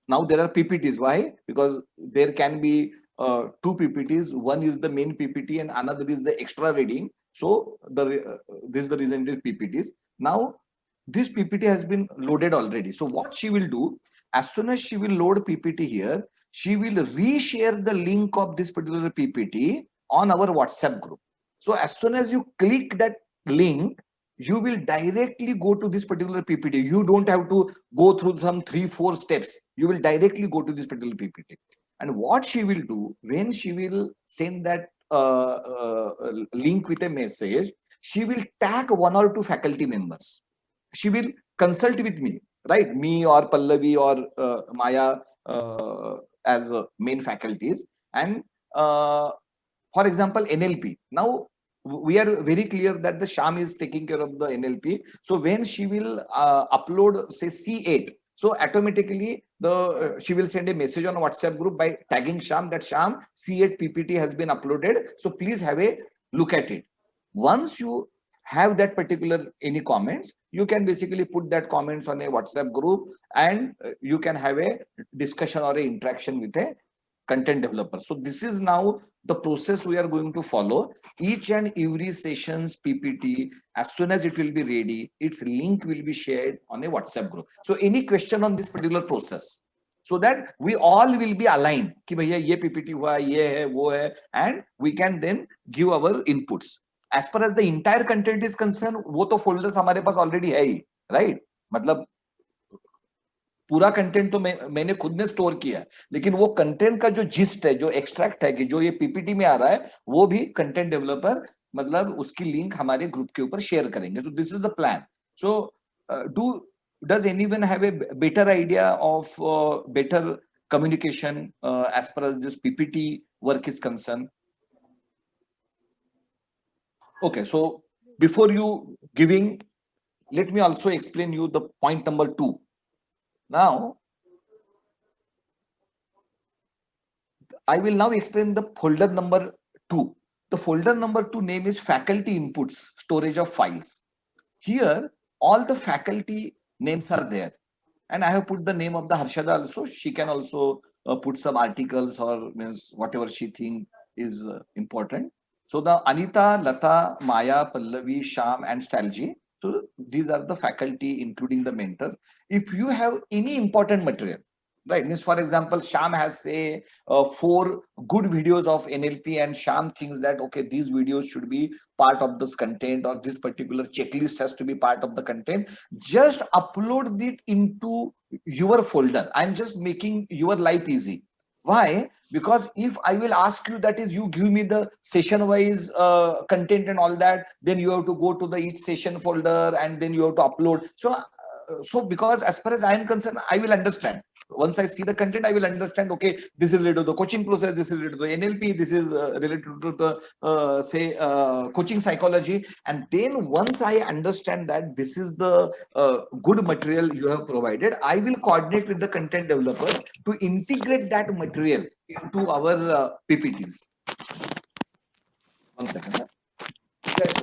now there are PPTs. Why? Because there can be 2 PPTs. One is the main PPT and another is the extra reading. So this is the reason it is PPTs. Now this PPT has been loaded already. So what she will do, as soon as she will load PPT here, she will reshare the link of this particular PPT on our WhatsApp group. So as soon as you click that link, you will directly go to this particular PPT. You don't have to go through some 3-4 steps. You will directly go to this particular PPT. And what she will do, when she will send that link with a message, she will tag 1 or 2 faculty members. She will consult with me, right? Me or Pallavi or Maya as main faculties. And for example, NLP. Now we are very clear that the Sham is taking care of the NLP. So when she will upload, say C8, so automatically she will send a message on WhatsApp group by tagging Sham, that Sham, C8 PPT has been uploaded. So please have a look at it. Once you have that particular any comments, you can basically put that comments on a WhatsApp group, and you can have a discussion or a interaction with a content developer. So this is now the process we are going to follow. Each and every session's PPT, as soon as it will be ready, its link will be shared on a WhatsApp group. So any question on this particular process, so that we all will be aligned कि भैया ये PPT हुआ, ये है, वो है, and we can then give our inputs. As far as the entire content is concerned, वो तो folders हमारे पास already है ही, right? मतलब पूरा कंटेंट तो मैंने खुद ने स्टोर किया, लेकिन वो कंटेंट का जो जिस्ट है, जो एक्सट्रैक्ट है, कि जो ये पीपीटी में आ रहा है, वो भी कंटेंट डेवलपर मतलब उसकी लिंक हमारे ग्रुप के ऊपर शेयर करेंगे. So this is the plan. So does anyone have a better idea of better communication as far as this PPT work is concerned? Okay, so before you giving, let me also explain you the point number 2. Now, I will now explain the folder number 2. The folder number 2 name is faculty inputs, storage of files. Here, all the faculty names are there. And I have put the name of the Harshada also. She can also put some articles or means whatever she think is important. So the Anita, Lata, Maya, Pallavi, Sham and Stalji. So these are the faculty, including the mentors. If you have any important material, right? Means for example, Sham has say 4 good videos of NLP, and Sham thinks that okay, these videos should be part of this content, or this particular checklist has to be part of the content. Just upload it into your folder. I'm just making your life easy. Why? Because if I will ask you, that is, you give me the session wise content and all that, then you have to go to the each session folder and then you have to upload. So because as far as I am concerned, I will understand. Once I see the content, I will understand, okay, this is related to the coaching process, this is related to the NLP, this is related to the, say, coaching psychology. And then once I understand that this is the good material you have provided, I will coordinate with the content developer to integrate that material into our PPTs. 1 second. Yes.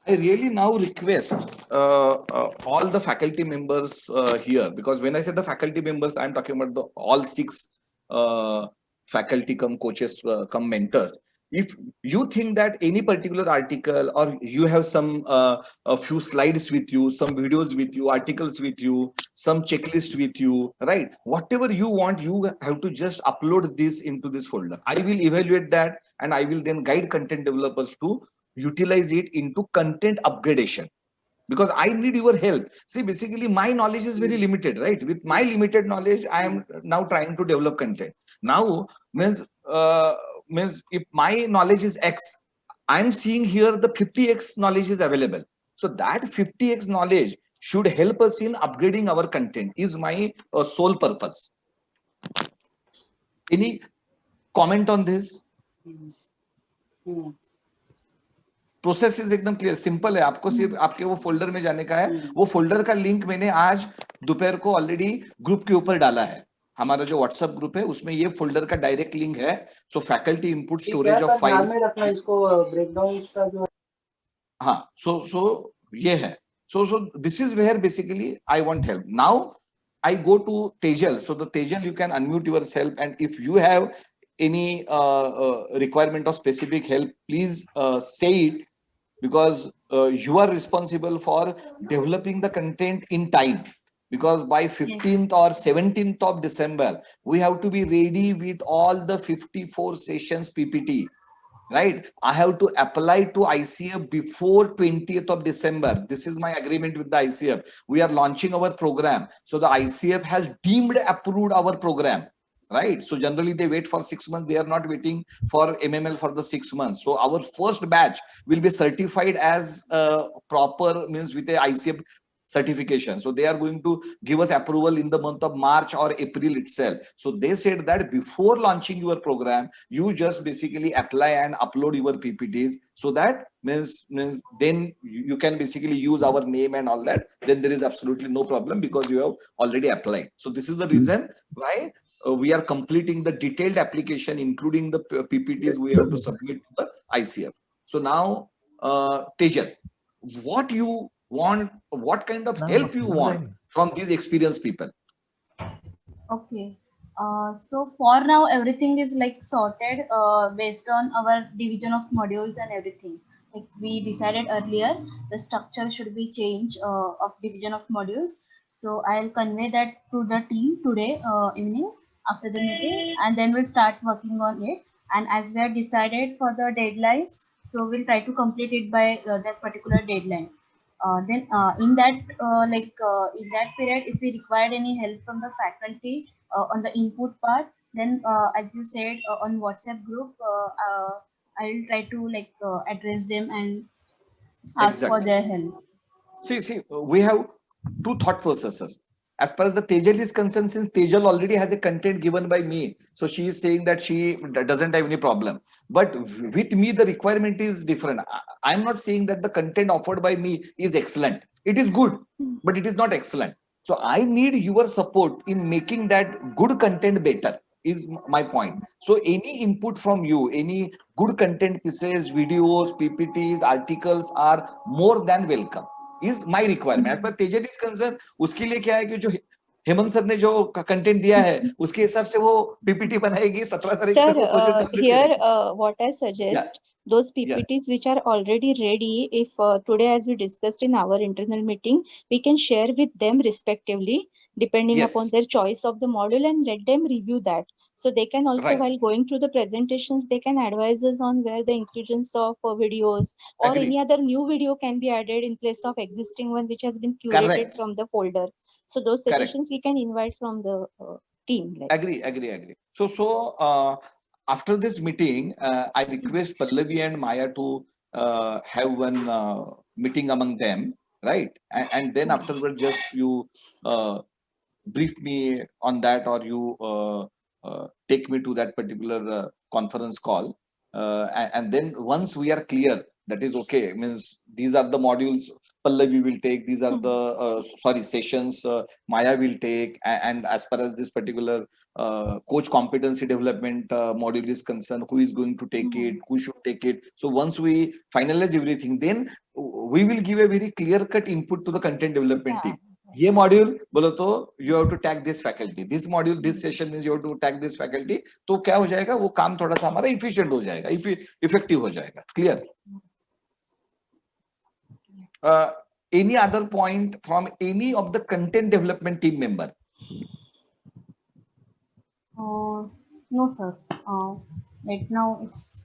I really now request all the faculty members here, because when I say the faculty members, I'm talking about the all 6 faculty come coaches come mentors. If you think that any particular article, or you have some a few slides with you, some videos with you, articles with you, some checklist with you, right? Whatever you want, you have to just upload this into this folder. I will evaluate that, and I will then guide content developers to utilize it into content upgradation. because I need your help. See, basically my knowledge is very limited, right? With my limited knowledge, I am now trying to develop content. Now means if my knowledge is X, I'm seeing here the 50x knowledge is available. So that 50x knowledge should help us in upgrading our content is my sole purpose. Any comment on this? Process is एकदम clear, simple है. आपको सिर्फ आपके वो folder में जाने का है. वो फोल्डर का लिंक मैंने आज दोपहर को ऑलरेडी ग्रुप के ऊपर डाला है. हमारा जो व्हाट्सएप ग्रुप है उसमें ये फोल्डर का डायरेक्ट लिंक है. So faculty input storage of files रखना इसको ब्रेकडाउन का जो. हाँ, सो ये है. So this is where basically I want help. Now I go to Tejal. So the Tejal, you can unmute yourself, and if you have any requirement of specific help, please say it, because you are responsible for developing the content in time. Because by 15th or 17th of December, we have to be ready with all the 54 sessions PPT. Right? I have to apply to ICF before 20th of December. This is my agreement with the ICF. We are launching our program. So the ICF has deemed approved our program. Right? So generally they wait for 6 months. They are not waiting for MML for the 6 months. So our first batch will be certified as proper, means with a ICF certification. So they are going to give us approval in the month of March or April itself. So they said that before launching your program, you just basically apply and upload your PPTs. So that means then you can basically use our name and all that. Then there is absolutely no problem because you have already applied. So this is the reason why we are completing the detailed application, including the PPTs we have to submit to the ICF. So now, Tejal, what you want, what kind of help you want from these experienced people? Okay. So for now, everything is like sorted based on our division of modules and everything. Like we decided earlier, the structure should be changed of division of modules. So I'll convey that to the team today evening after the meeting, and then we'll start working on it. And as we have decided for the deadlines, so we'll try to complete it by that particular deadline. Then in that period, if we required any help from the faculty on the input part, then as you said on WhatsApp group, I will try to address them and ask for their help. See, we have two thought processes. As far as the Tejal is concerned, since Tejal already has a content given by me, so she is saying that she doesn't have any problem. But with me, the requirement is different. I'm not saying that the content offered by me is excellent. It is good, but it is not excellent. So I need your support in making that good content better, is my point. So any input from you, any good content pieces, videos, PPTs, articles are more than welcome. Is my requirement. As far as Tejal is concerned, उसके लिए क्या है कि जो Hemant sir ने जो content दिया है उसके हिसाब से वो पीपीटी बनाएगी 17 तारीख तक. Sir, here what I suggest, those PPTs which are already ready, if today as we discussed in our internal meeting, we can share with them respectively depending upon their choice of the module, and let them review that. So they can also, while going through the presentations, they can advise us on where the inclusions of videos or any other new video can be added in place of existing one which has been curated from the folder. So those suggestions we can invite from the team. Agree. So after this meeting, I request Pallavi and Maya to have one meeting among them, right? And then afterward, just you brief me on that, or you take me to that particular conference call. And then once we are clear, that is okay, means these are the modules Pallavi will take, these are the sessions Maya will take, and as far as this particular coach competency development module is concerned, who is going to take it, who should take it. So once we finalize everything, then we will give a very clear-cut input to the content development team. ये module बोलो तो you have to tag this faculty, this module, this session means you have to tag this faculty. तो क्या हो जाएगा, वो काम थोड़ा सा हमारा efficient हो जाएगा, effective हो जाएगा. Clear? Any other point from any of the content development team member? No, sir. Right now it's.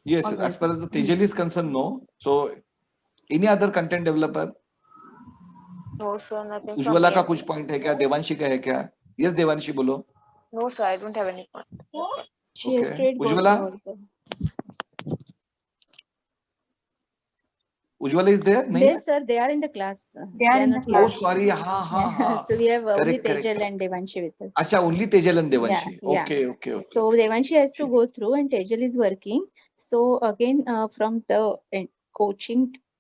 Yes, as far as the Tejal is concerned, no. So any other content developer? No, sir, nothing from Ujjwala me का as कुछ well. Point है क्या? देवांशी का है क्या? Yes Devanshi बोलो. No, sir, I don't have any point. That's all. She has Okay. straight go Ujjwala? through all the- Ujjwala is there? नहीं They, है? sir, they are in the class. They are in the not Oh, class. sorry. हाँ, हाँ, here. हाँ. So we have only Correct, correct. Tejal and Devanshi with us. अच्छा, only Tejal and Yeah, Devanshi. yeah. Okay, okay, okay. So Devanshi has to go through and Tejal is working. So again, from the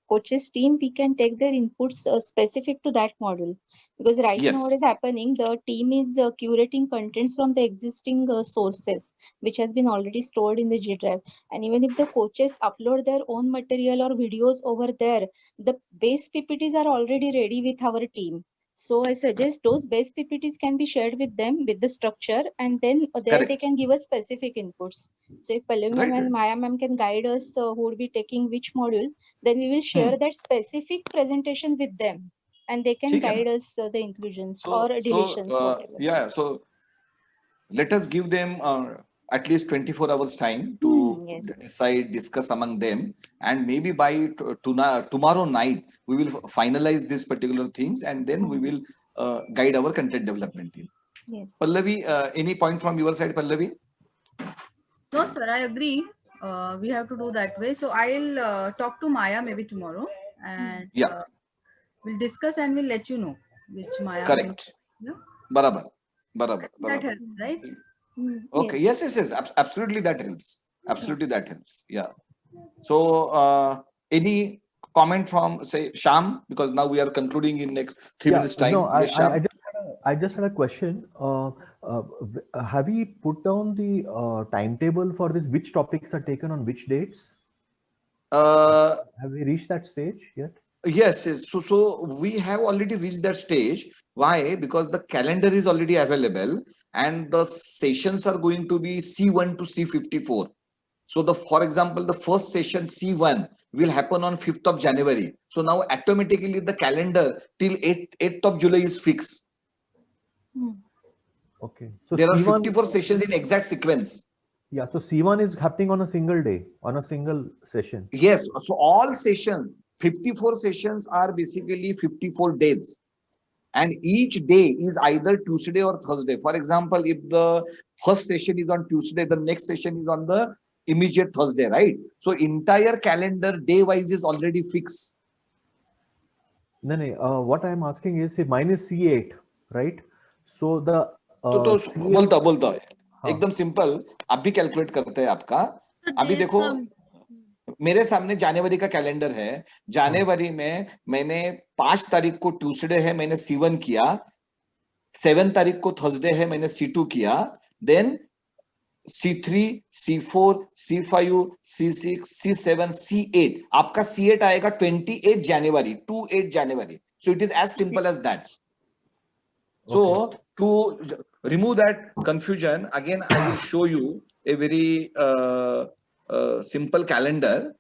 coaches team, we can take their inputs specific to that model. Because right now what Yes. is happening, the team is curating contents from the existing sources, which has been already stored in the G Drive. And even if the coaches upload their own material or videos over there, the base PPTs are already ready with our team. So I suggest those base PPTs can be shared with them with the structure, and then there they Correct. can give us specific inputs. So if Pallavi ma'am Right, and Maya ma'am can guide us who would be taking which module, then we will share that specific presentation with them, and they can ठीक है guide ना? us the inclusions or deletions, whatever. Yeah, so let us give them at least 24 hours time to Yes. decide, discuss among them, and maybe by tomorrow night we will finalize these particular things, and then we will guide our content development team. Yes. Pallavi, any point from your side, Pallavi? No, sir, I agree. We have to do that way. So I'll talk to Maya maybe tomorrow, and Yeah. we'll discuss and we'll let you know which Maya. Correct. Yeah. Barabar. That helps, right? Okay. Yes. Absolutely, that helps. Absolutely, that helps. Yeah. So, any comment from say Sham, because now we are concluding in next 3 minutes time. No, Yes, Sham. I just had a question. Have we put down the timetable for this? Which topics are taken on which dates? Have we reached that stage yet? Yes. So we have already reached that stage. Why? Because the calendar is already available, and the sessions are going to be C1 to C54. So for example, the first session C1 will happen on 5th of January. So now automatically the calendar till 8th of July is fixed. Okay. So There are C1, 54 sessions in exact sequence. Yeah. So C1 is happening on a single day, on a single session. Yes. So all sessions, 54 sessions are basically 54 days. And each day is either Tuesday or Thursday. For example, if the first session is on Tuesday, the next session is on the immediate Thursday, right? So entire calendar day-wise is already fixed. No, what I'm asking is, say mine is C8, right? So the तो C8, बोलता है एकदम simple. आप भी calculate करते हैं आपका. अभी देखो मेरे सामने जनवरी का कैलेंडर है. जनवरी में मैंने 5 तारीख को ट्यूसडे है, मैंने C1 किया. 7 तारीख को थर्सडे है, मैंने C2 किया. Then C3, C4, C5, C6, C7, C8. आपका C8 आएगा 28 जनवरी, 28 जनवरी. So it is as simple as that. So to remove that confusion, again, I will show you a very simple calendar.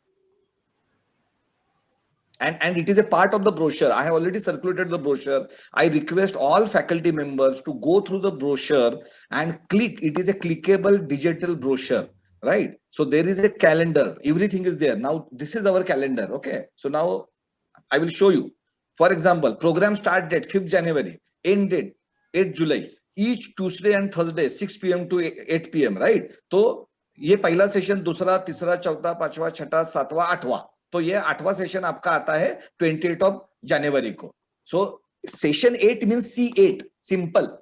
And it is a part of the brochure. I have already circulated the brochure. I request all faculty members to go through the brochure and click. It is a clickable digital brochure, right? So there is a calendar. Everything is there. Now, this is our calendar. Okay. So now I will show you. For example, program start date 5th January, end date 8th July. Each Tuesday and Thursday 6 p.m. to 8 p.m. right? तो ये पहला session, दूसरा, तीसरा, चौथा, पांचवा, छठा, सातवां, आठवां. तो ये 8वां सेशन आपका आता है 28 of January को. So session 8 means C8. Simple.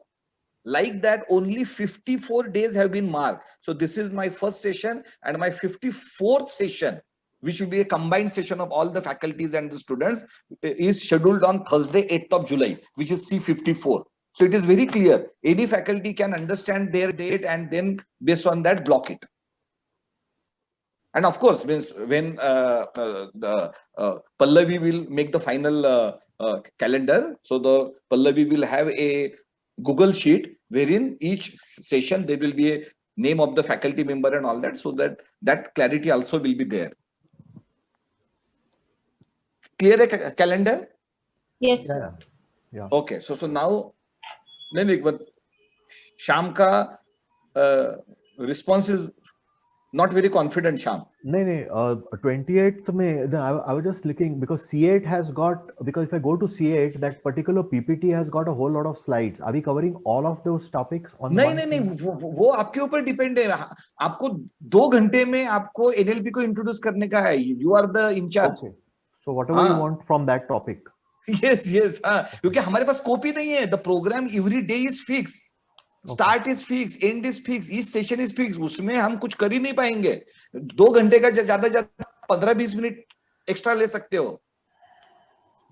Like that, only 54 days have been marked. So this is my first session, and my 54th session, which will be a combined session of all the faculties and the students, is scheduled on Thursday, 8th of July, which is C54. So it is very clear. Any faculty can understand their date and then based on that block it. And of course, when Pallavi will make the final calendar, so the Pallavi will have a Google sheet wherein each session there will be a name of the faculty member and all that, so that clarity also will be there. Clear a calendar? Yes. Yeah. Okay. So now, but Sham ka response is not very confident, Sham. नहीं 28th में I was just looking because C8 has got, because if I go to C8 that particular PPT has got a whole lot of slides. Are we covering all of those topics on नहीं वो आपके ऊपर depend है. आपको 2 घंटे में आपको NLP को इंट्रोड्यूस करने का है. You are the in charge. Okay. So whatever you want from that topic. Yes हाँ, क्योंकि हमारे पास कॉपी नहीं है. The program every day is fixed. Start is fixed, end is fixed, each session is fixed. उसमें हम कुछ कर ही नहीं पाएंगे. 2 घंटे का ज्यादा 15-20 मिनट एक्स्ट्रा ले सकते हो.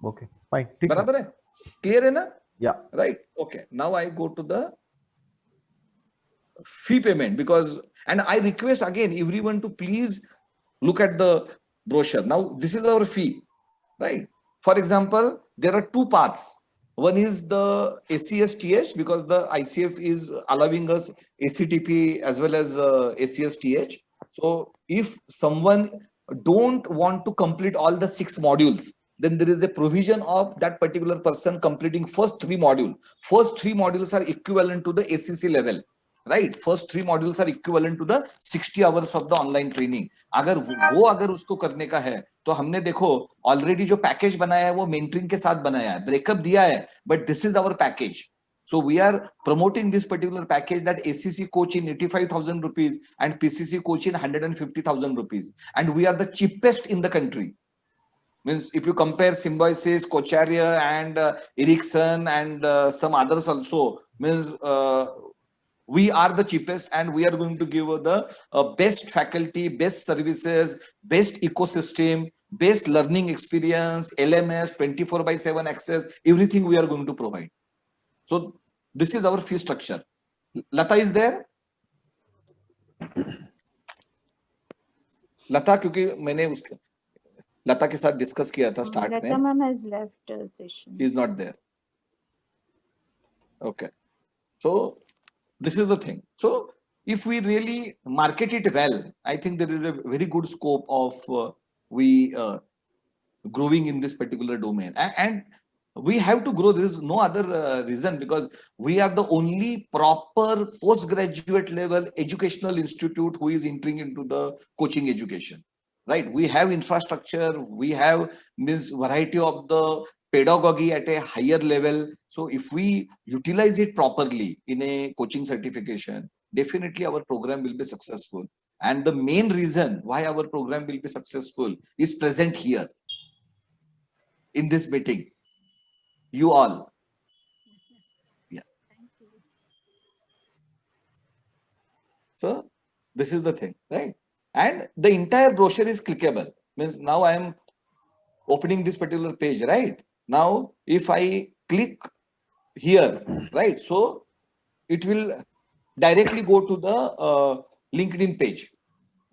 Okay, fine. बराबर है? Clear है ना? Yeah. Right. Okay. Now I go to the fee payment because, and I request again everyone to please look at the brochure. Now this is our fee, right? For example, there are 2 paths. One is the ACSTH because the ICF is allowing us ACTP as well as ACSTH. So if someone don't want to complete all the 6 modules, then there is a provision of that particular person completing first 3 modules. First 3 modules are equivalent to the ACC level, right? First 3 modules are equivalent to the 60 hours of the online training. अगर उसको करने का है तो हमने देखो already जो package बनाया है वो मेंटरिंग के साथ बनाया है, ब्रेकअप दिया है, but this is our package. So we are promoting this particular package that ACC coach in 85,000 rupees and PCC coach in 150,000 rupees. And we are the cheapest in the country. Means if you compare Symbiosis, Cocharia and Ericsson and some others also, means we are the cheapest and we are going to give the best faculty, best services, best ecosystem, best learning experience, LMS, 24/7 access, everything we are going to provide. So this is our fee structure. Lata is there? Lata, क्योंकि मैंने उसके लता के साथ discuss किया था start में. Lata ma'am has left session. He is not there. Okay. So this is the thing. So if we really market it well, I think there is a very good scope of we growing in this particular domain. And we have to grow. There is no other reason because we are the only proper postgraduate level educational institute who is entering into the coaching education. Right? We have infrastructure. We have this variety of the pedagogy at a higher level. So if we utilize it properly in a coaching certification, definitely our program will be successful. And the main reason why our program will be successful is present here in this meeting. You all. Yeah. So this is the thing, right? And the entire brochure is clickable. Means now I am opening this particular page, right? Now, if I click here, right? So it will directly go to the LinkedIn page,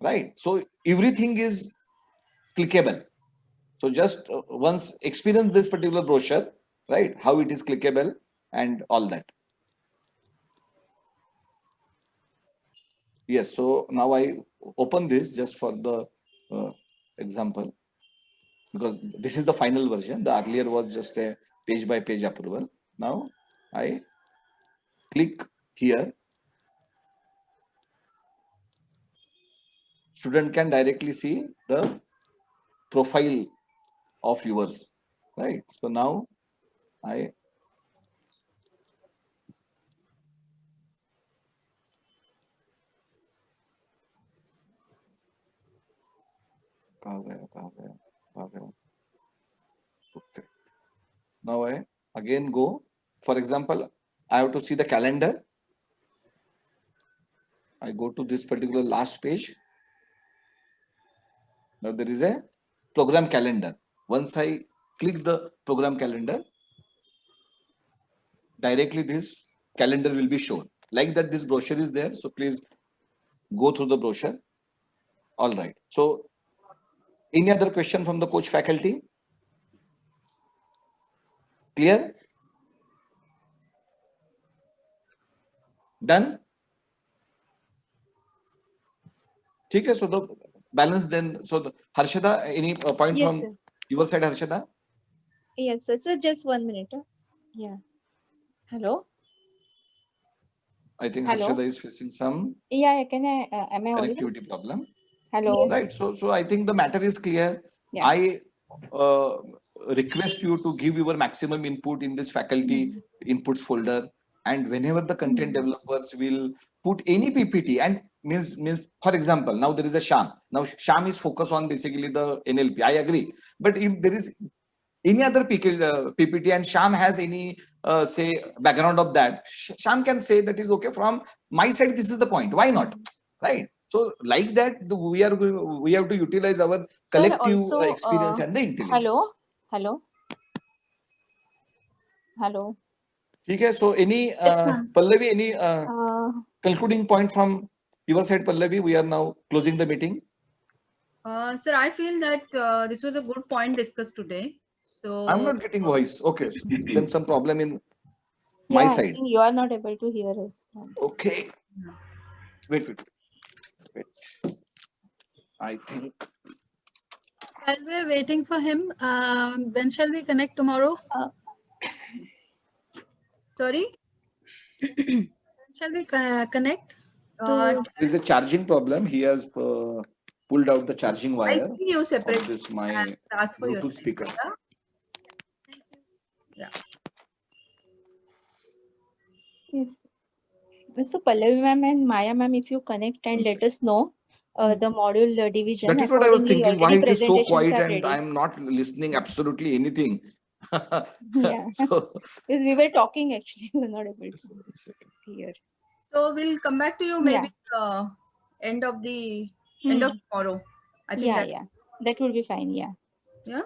right? So everything is clickable. So just once experience this particular brochure, right? How it is clickable and all that. Yes. So now I open this just for the example, because this is the final version. The earlier was just a page by page approval. Now I click here. Student can directly see the profile of yours, right? So now I okay. Now I again go. For example, I have to see the calendar. I go to this particular last page. Now there is a program calendar. Once I click the program calendar, directly this calendar will be shown. Like that, this brochure is there. So please go through the brochure. All right. So any other question from the coach faculty? Clear? Done? Okay, so the balance then, so the Harshada, any point Yes, from sir. your side, Harshada? Yes, sir. So just 1 minute. Yeah. Hello. I think Hello? Harshada is facing some Yeah, am I audible? connectivity problem. Hello. Right. So I think the matter is clear. Yeah. I request you to give your maximum input in this faculty inputs folder. And whenever the content developers will put any PPT and means for example, now there is a Sham. Now Sham is focused on basically the NLP. I agree. But if there is any other PPT and Sham has any say background of that, Sham can say that is okay from my side. This is the point. Why not? Right. So like that, we have to utilize our collective also, experience and the intelligence. Hello. Okay. So any ma'am. Pallavi, any concluding point from your side, Pallavi? We are now closing the meeting. Sir, I feel that this was a good point discussed today. So I'm not getting voice. Okay. So then some problem in my I side. think you are not able to hear us. Okay. Wait. I think. While we're waiting for him, when shall we connect tomorrow? sorry. When shall we connect? There is a charging problem. He has pulled out the charging I wire think you of separate this my and ask for your Bluetooth speaker. Yeah. Yes. So Pallavi ma'am and Maya ma'am, if you connect and let us know the module division. That is what I was accordingly, thinking. Why already it is so presentations quiet are and ready. I'm not listening absolutely anything. Yeah. So, Because we were talking actually, we were not able to hear. So we'll come back to you maybe end of tomorrow. I think that would be fine. Yeah. Yeah.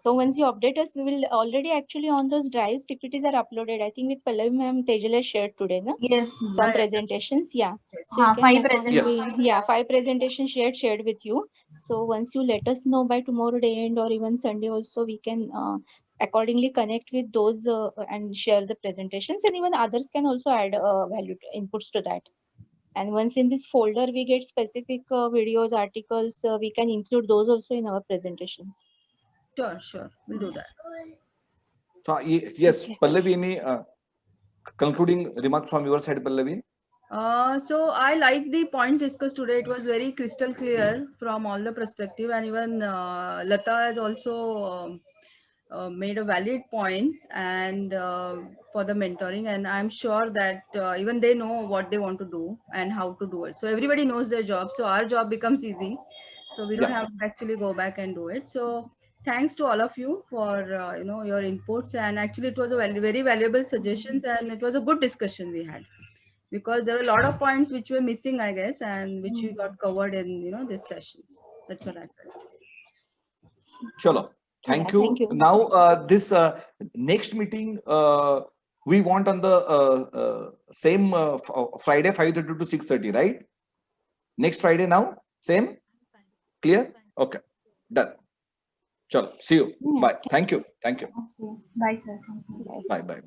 So once you update us, we will already actually on those drives, PPTs are uploaded. I think with Pallavi ma'am, Tejal has shared today, no? Yes. Some presentations, yeah. So you can 5 accordingly, presentations. 5 presentations shared with you. So once you let us know by tomorrow day end or even Sunday also, we can accordingly connect with those and share the presentations, and even others can also add value inputs to that. And once in this folder we get specific videos, articles, we can include those also in our presentations. Sure. We'll do that. so yes, Pallavi, any concluding remarks from your side, Pallavi? So I like the points discussed today. It was very crystal clear from all the perspective, and even Lata has also made a valid points and for the mentoring, and I'm sure that even they know what they want to do and how to do it. So everybody knows their job, so our job becomes easy. So we don't have to actually go back and do it. So thanks to all of you for your inputs, and actually it was a very valuable suggestions, and it was a good discussion we had, because there were a lot of points which were missing, I guess, and which we got covered in this session. That's what I felt. Chalo. Thank you. Now this next meeting we want on the same Friday 5:30 to 6:30, right? Next Friday now? Same? Clear? Okay. Done. Chalo. See you. Bye. Thank you. Bye, sir. Bye.